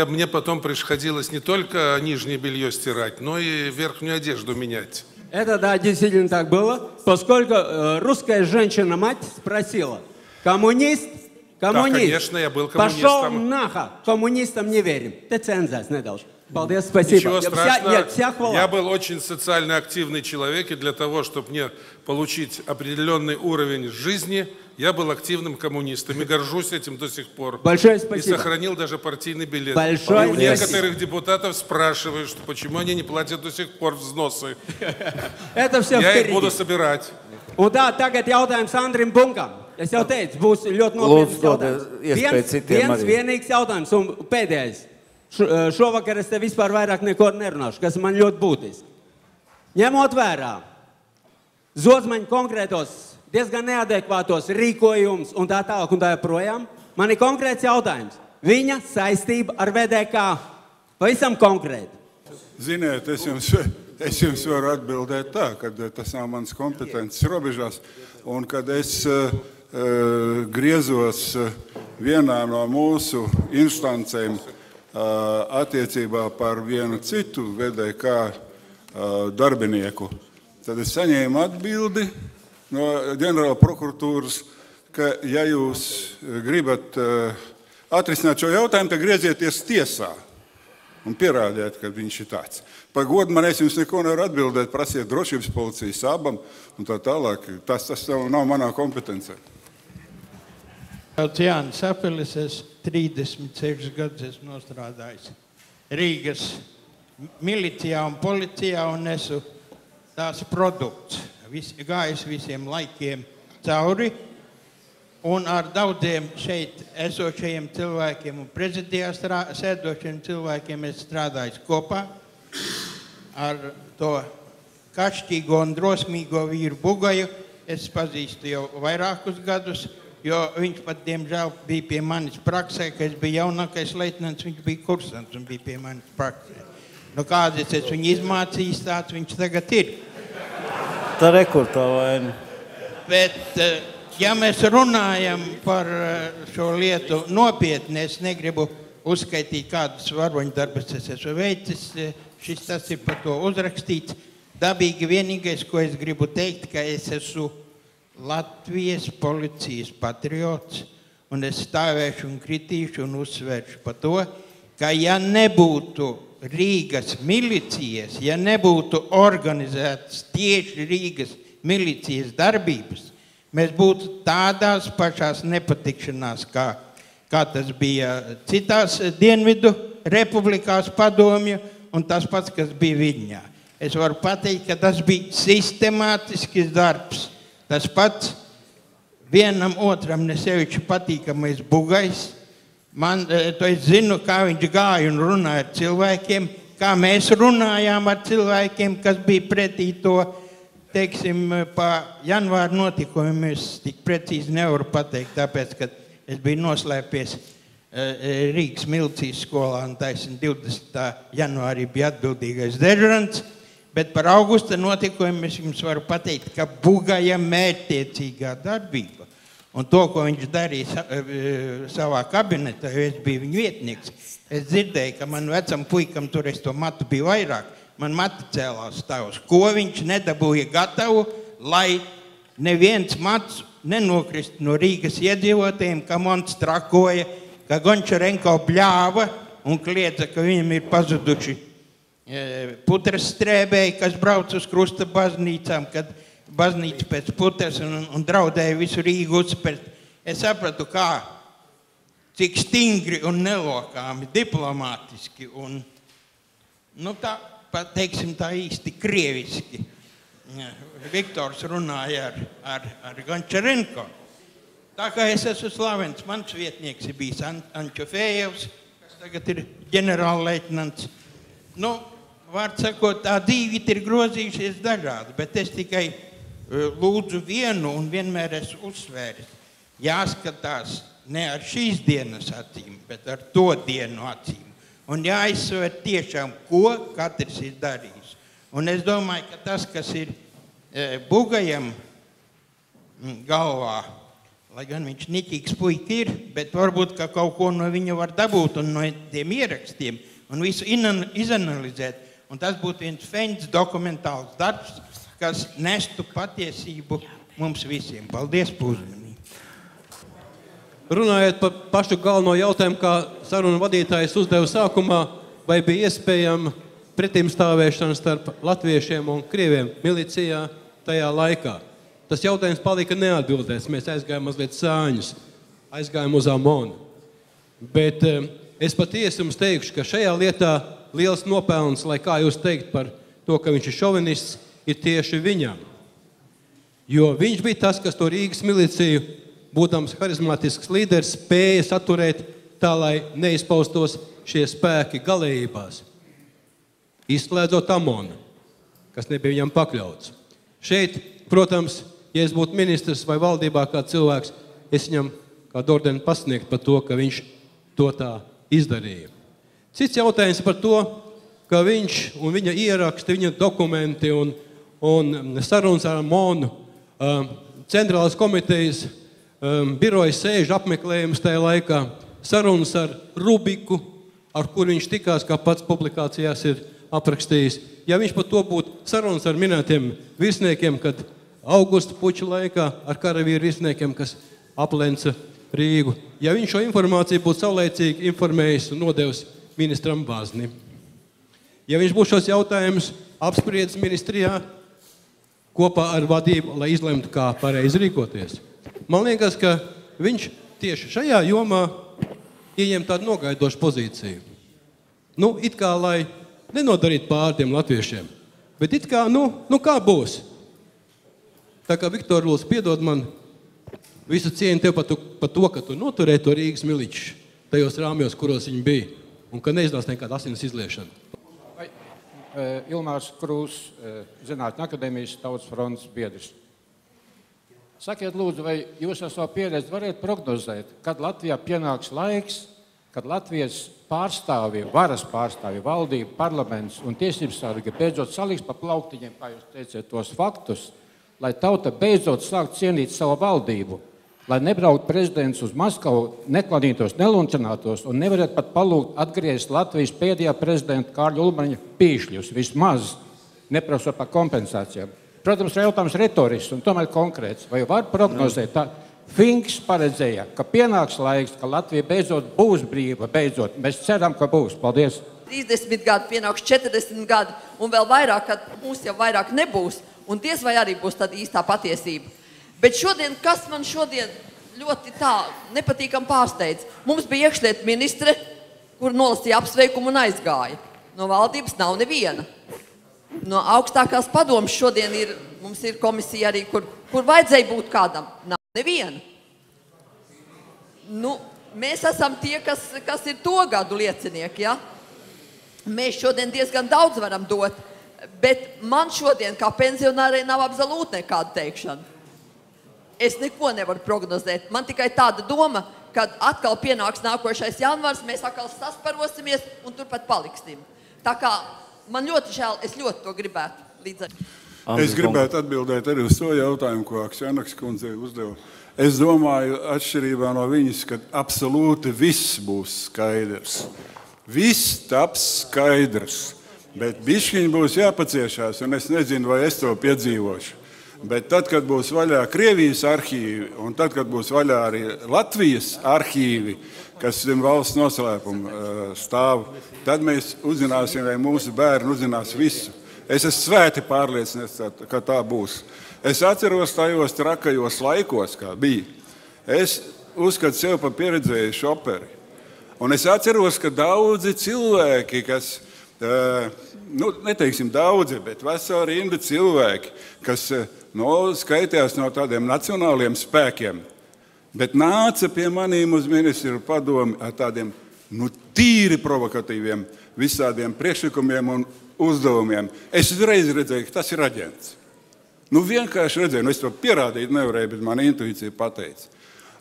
мне потом приходилось не только нижнее белье стирать, но и верхнюю одежду менять. Это, да, действительно так было, поскольку русская женщина-мать спросила, коммунист? Да, конечно, я был коммунистом. Пошел нахуй, коммунистам не верим. Ты цензас не должен. Балдес, спасибо. Ничего страшного. Вся хвала. Я был очень социально активный человек, и для того, чтобы мне получить определенный уровень жизни, я был активным коммунистом. И горжусь этим до сих пор. Большое спасибо. И сохранил даже партийный билет. Большое и у некоторых депутатов спрашивают, что почему они не платят до сих пор взносы. Это все я их буду собирать. Un tā, tagad jautājums Andrim Bunkam. Es jau teicu, būs ļoti nopietns jautājums. Viens vienīgs jautājums un pēdējais. Šovakar es te vispār vairāk neko nerunāšu, kas man ļoti būtiski. Ņemot vērā Zozmaņa konkrētos, diezgan neadekvātos rīkojumus un tā tālāk un tā joprojām, man ir konkrēts jautājums. Viņa saistība ar VDK. Pavisam konkrēti. Ziniet, es jums varu atbildēt tā, ka tas nav mans kompetences robežās. Un kad es griezos vienā no mūsu instancēm attiecībā par vienu citu VDK darbinieku, tad es saņēmu atbildi no ģenerāla prokuratūras, ka ja jūs gribat atrisināt šo jautājumu, tad griezieties tiesā un pierādiet, ka viņš ir tāds. Par godu man es jums neko nevaru atbildēt, prasiet drošības policijas abam un tā tālāk. Tas nav manā kompetencē. Jānis Apelis, es 36 gadus esmu nostrādājis Rīgas milicijā un policijā un esmu tās produkts. Gājis visiem laikiem cauri un ar daudziem šeit esošajiem cilvēkiem un prezidijā sēdošiem cilvēkiem es strādājis kopā ar to kašķīgo un drosmīgo vīru Bugaju. Es pazīstu jau vairākus gadus, jo viņš pat, diemžēl, bija pie manis praksē, ka es biju jaunākais leitnants, viņš bija kursants un bija pie manis praksē. Nu, kādas es viņu izmācījis, tāds viņš tagad ir. Tā rekordā vaina. Bet, ja mēs runājam par šo lietu nopietni, es negribu uzskaitīt, kādus varoņdarbus es esmu veicis. Šis tas ir par to uzrakstīts. Dabīgi vienīgais, ko es gribu teikt, ka es esmu Latvijas policijas patriots, un es stāvēšu un kritīšu un uzsvēršu par to, ka ja nebūtu Rīgas milicijas, ja nebūtu organizētas tieši Rīgas milicijas darbības, mēs būtu tādās pašās nepatikšanās, kā tas bija citās Dienvidu republikās padomju, un tas pats, kas bija Viļņā. Es varu pateikt, ka tas bija sistemātisks darbs. Tas pats vienam otram nesevišķi patīkamais Bugais. To es zinu, kā viņš gāja un runāja ar cilvēkiem, kā mēs runājām ar cilvēkiem, kas bija pretī to, teiksim, pa janvāra notikumiem. Es tik precīzi nevaru pateikt, tāpēc, ka es biju noslēpies Rīgas milicijas skolā un taisn 20. janvārī bija atbildīgais dežurants. Bet par augusta notikumiem es jums varu pateikt, ka Bugaja mērķtiecīgā darbība un to, ko viņš darīja savā kabinetā, jo es biju viņa vietnieks. Es dzirdēju, ka man vecam puikam tur es to matu biju vairāk. Man mati cēlās stāvus. Ko viņš nedabūja gatavu, lai neviens mats nenokrist no Rīgas iedzīvotājiem, ka Monts trakoja, ka Gončarenko bļāva un kliedza, ka viņam ir pazuduši putras strēbēji, kas brauc uz Krusta baznīcām, kad baznīca pēc putras un draudēja visu Rīgu uzspērt. Es sapratu, cik stingri un nelokāmi, diplomātiski un, tā, teiksim tā īsti krieviski. Viktors runāja ar Gončarenko. Tā kā es esmu slavens, mans vietnieks ir bijis Ančofējevs, kas tagad ir ģenerālleitnants. Vārds sakot, tā dzīvi ir grozījušies dažādi, bet es tikai lūdzu vienu un vienmēr esmu uzsvēris. Jāskatās ne ar šīs dienas acīm, bet ar to dienu acīm. Un jāizsver tiešām, ko katrs ir darījis. Un es domāju, ka tas, kas ir Bugajam galvā, lai gan viņš niķīgs puika ir, bet varbūt, ka kaut ko no viņa var dabūt un no tiem ierakstiem un visu izanalizēt. Un tas būtu viens feins dokumentāls darbs, kas nestu patiesību mums visiem. Paldies par uzmanību. Runājot par pašu galveno jautājumu, kā sarunu vadītājs uzdeva sākumā, vai bija iespējama pretimstāvēšana starp latviešiem un krieviem milicijā tajā laikā. Tas jautājums palika neatbildēts. Mēs aizgājām mazliet sāņus, aizgājām uz Amonu. Bet es patiesi jums teikšu, ka šajā lietā liels nopelns, lai kā jūs teikt par to, ka viņš ir šovinists, ir tieši viņam. Jo viņš bija tas, kas to Rīgas miliciju, būdams harizmātisks līderis, spēja saturēt tā, lai neizpaustos šie spēki galējībās. Izslēdzot Amonu, kas nebija viņam pakļauts. Šeit, protams, ja es būtu ministrs vai valdībā kā cilvēks, es viņam kā ordeni pasniegt par to, ka viņš to tā izdarīja. Cits jautājums par to, ka viņš un viņa ieraksti, viņa dokumenti un sarunas ar Amonu, centrālās komitejas birojas sēžu apmeklējums tajā laikā, sarunas ar Rubiku, ar kur viņš tikās, kā pats publikācijās ir aprakstījis. Ja viņš par to būtu sarunas ar minētiem virsniekiem, kad augusta puča laikā ar karavīru virsniekiem, kas aplenca Rīgu, ja viņš šo informāciju būtu saulēcīgi informējis un nodevis ministram Vaznim. Ja viņš būtu šos jautājumus apspriedis ministrijā kopā ar vadību, lai izlemtu, kā pareizi rīkoties. Man liekas, ka viņš tieši šajā jomā ieņem tādu nogaidošu pozīciju. It kā, lai nenodarītu pār tiem latviešiem, bet it kā, kā būs. Tā kā Viktor Lūs piedod man visu cieņu tev par to, ka tu noturēji to Rīgas miliču tajos rāmjos, kuros viņi bija, un ka neizdās nekāda asinas izliešana. Ilmārs Krūs, Zinātņu akadēmijas Tautas frontes biedrs. Sakiet, lūdzu, vai jūs ar savu pieredzi variet prognozēt, kad Latvijā pienāks laiks, kad Latvijas pārstāvji, varas pārstāvji, valdība, parlaments un tiesības sargi beidzot saliks pa plauktiņiem, kā jūs teicāt, tos faktus, lai tauta beidzot sākt cienīt savu valdību, lai nebraukt prezidents uz Maskavu, neklanītos, nelunčinātos un nevarētu pat palūgt atgriezt Latvijas pēdējā prezidenta Kārļa Ulmaņa pīšļus, vismaz neprasot par kompensācijām. Protams, jautājums retorisks un tomēr konkrēts. Vai var prognozēt tā? Finks paredzēja, ka pienāks laiks, ka Latvija beidzot būs brīva, beidzot. Mēs ceram, ka būs. Paldies. 30 gadi, pienāks 40 gadi, un vēl vairāk, kad mūs jau vairāk nebūs, un diez vai arī būs tad īstā patiesība. Bet šodien, kas man šodien ļoti tā nepatīkam pārsteidz, mums bija iekšlietu ministre, kur nolasīja apsveikumu un aizgāja. No valdības nav neviena. No augstākās padomas šodien mums ir komisija arī, kur vajadzēja būt kādam. Nav neviena. Nu, mēs esam tie, kas ir to gadu liecinieki, ja? Mēs šodien diezgan daudz varam dot, bet man šodien kā pensionārei nav absolūti nekāda teikšana. Es neko nevaru prognozēt. Man tikai tāda doma, kad atkal pienāks nākošais janvārs, mēs atkal sasparosimies un turpat paliksim. Tā kā man ļoti žēl, es ļoti to gribētu līdz ar. Es gribētu atbildēt arī uz to jautājumu, ko Aksenaks kundze uzdeva. Es domāju, atšķirībā no viņas, ka absolūti viss būs skaidrs. Viss taps skaidrs, bet bišķiņi būs jāpaciešās, un es nezinu, vai es to piedzīvošu. Bet tad, kad būs vaļā Krievijas arhīvi, un tad, kad būs vaļā arī Latvijas arhīvi, kas zem valsts noslēpuma stāv, tad mēs uzzināsim, vai mūsu bērni uzzinās visu. Es esmu svēti pārliecināts, ka tā būs. Es atceros tajos trakajos laikos, kā bija. Es uzskatu sev par pieredzējušu šoperi. Un es atceros, ka daudzi cilvēki, kas, neteiksim daudzi, bet vesela rinda cilvēki, kas skaitījās no tādiem nacionāliem spēkiem, bet nāca pie manīm uz ministru padomi ar tādiem tīri provokatīviem visādiem priekšlikumiem un uzdevumiem. Es uzreiz redzēju, ka tas ir aģents. Vienkārši redzēju, es to pierādīt nevarēju, bet man intuīcija pateica.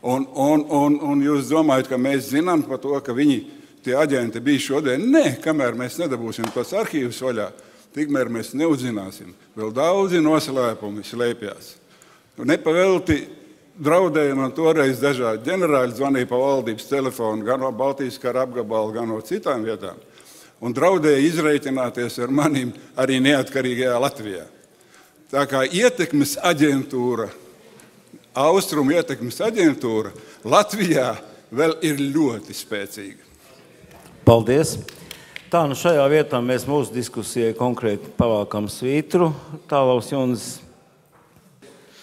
Un jūs domājat, ka mēs zinām par to, ka viņi, tie aģenti, bija šodien? Nē, kamēr mēs nedabūsim tos arhīvus vaļā, tikmēr mēs neuzzināsim. Vēl daudzi noslēpumi slēpjās. Nepavelti draudēja man toreiz dažādi ģenerāļi zvanīja pa valdības telefonu, gan no Baltijas kara apgabala, gan no citām vietām. Un draudēja izreikināties ar maniem arī neatkarīgajā Latvijā. Tā kā ietekmes aģentūra, Austrumu ietekmes aģentūra Latvijā vēl ir ļoti spēcīga. Paldies. Tā, šajā vietā mēs mūsu diskusijai konkrēti pavēlkam svītru. Tālaus Jonas.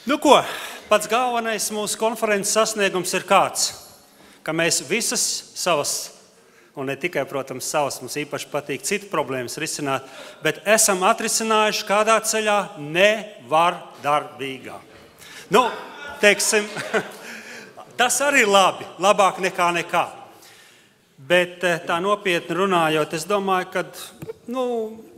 Ko, pats galvenais mūsu konferences sasniegums ir kāds, ka mēs visas savas, un ne tikai, protams, savas, mums īpaši patīk citu problēmas risināt, bet esam atrisinājuši kādā ceļā nevardarbīgā. Teiksim, tas arī labi, labāk nekā nekā. Bet tā nopietni runājot, es domāju, ka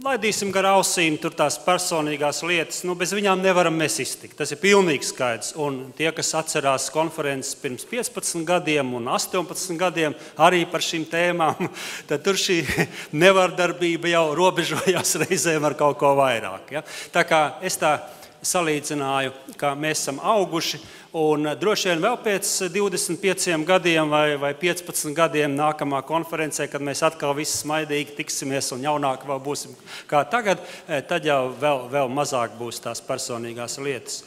laidīsim gar ausīm tur tās personīgās lietas, bez viņām nevaram mēs iztikt. Tas ir pilnīgi skaidrs. Un tie, kas atcerās konferences pirms 15 gadiem un 18 gadiem arī par šīm tēmām, tad tur šī nevardarbība jau robežojās reizēm ar kaut ko vairāk. Ja? Tā kā es tā salīdzināju, ka mēs esam auguši, un droši vien vēl pēc 25 gadiem vai 15 gadiem nākamā konferencē, kad mēs atkal visi smaidīgi tiksimies un jaunāki vēl būsim kā tagad, tad jau vēl mazāk būs tās personīgās lietas.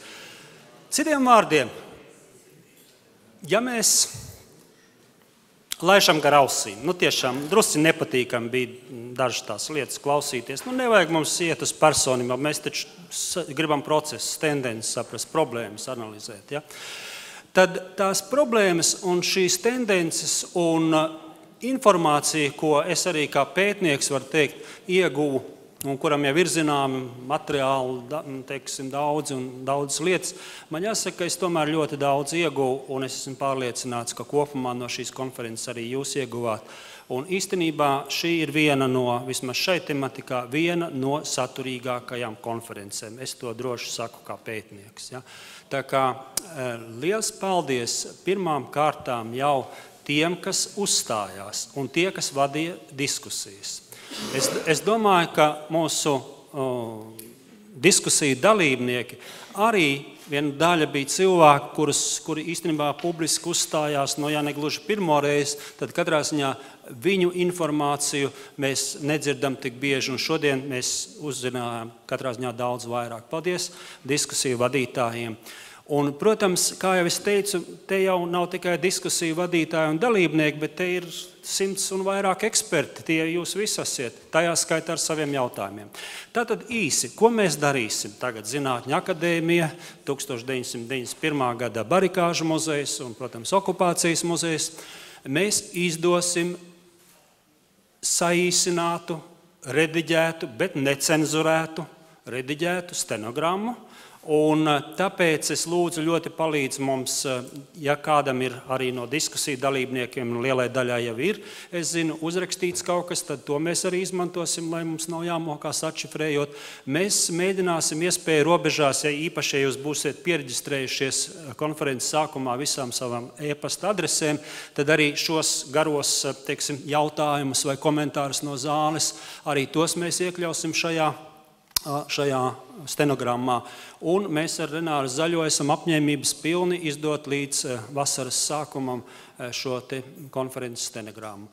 Citiem vārdiem, ja mēs laišam gar ausīm, tiešām drusci nepatīkami bija dažas tās lietas klausīties. Nevajag mums iet uz personību, mēs taču gribam procesus, tendences saprast, problēmas analizēt. Ja? Tad tās problēmas un šīs tendences un informācija, ko es arī kā pētnieks varu teikt, ieguvu, un kuram jau ir zināmi materiāli, teiksim, daudz lietas, man jāsaka, ka es tomēr ļoti daudz ieguvu, un es esmu pārliecināts, ka kopumā no šīs konferences arī jūs ieguvāt. Un īstenībā šī ir viena no, vismaz šai tematikā, viena no saturīgākajām konferencēm. Es to droši saku kā pētnieks. Ja? Tā kā liels paldies pirmām kārtām jau tiem, kas uzstājās, un tie, kas vadīja diskusijas. Es domāju, ka mūsu diskusiju dalībnieki arī viena daļa bija cilvēki, kuri īstenībā publiski uzstājās, ja ne gluži pirmoreiz, tad katrā ziņā viņu informāciju mēs nedzirdam tik bieži, un šodien mēs uzzinājām katrā ziņā daudz vairāk. Paldies diskusiju vadītājiem. Un, protams, kā jau es teicu, te jau nav tikai diskusiju vadītāji un dalībnieki, bet te ir 100 un vairāk eksperti, tie jūs visi esat, tajā skaitā ar saviem jautājumiem. Tātad īsi, ko mēs darīsim? Tagad Zinātņu akadēmija, 1991. gada barikāžu muzejs un, protams, okupācijas muzejs. Mēs izdosim saīsinātu, rediģētu, bet necenzurētu, rediģētu stenogrammu. Un tāpēc es lūdzu ļoti palīdz mums, ja kādam ir arī no diskusiju dalībniekiem, un lielai daļai jau ir, es zinu, uzrakstīts kaut kas, tad to mēs arī izmantosim, lai mums nav jāmokās atšifrējot. Mēs mēģināsim iespēju robežās, ja īpaši, ja jūs būsiet pieregistrējušies konferences sākumā visām savām e-pasta adresēm, tad arī šos garos, teiksim, jautājumus vai komentārus no zāles, arī tos mēs iekļausim šajā stenogrammā. Un mēs ar Renāru Zaļo esam apņēmības pilni izdot līdz vasaras sākumam šo te konferences stenogrammu.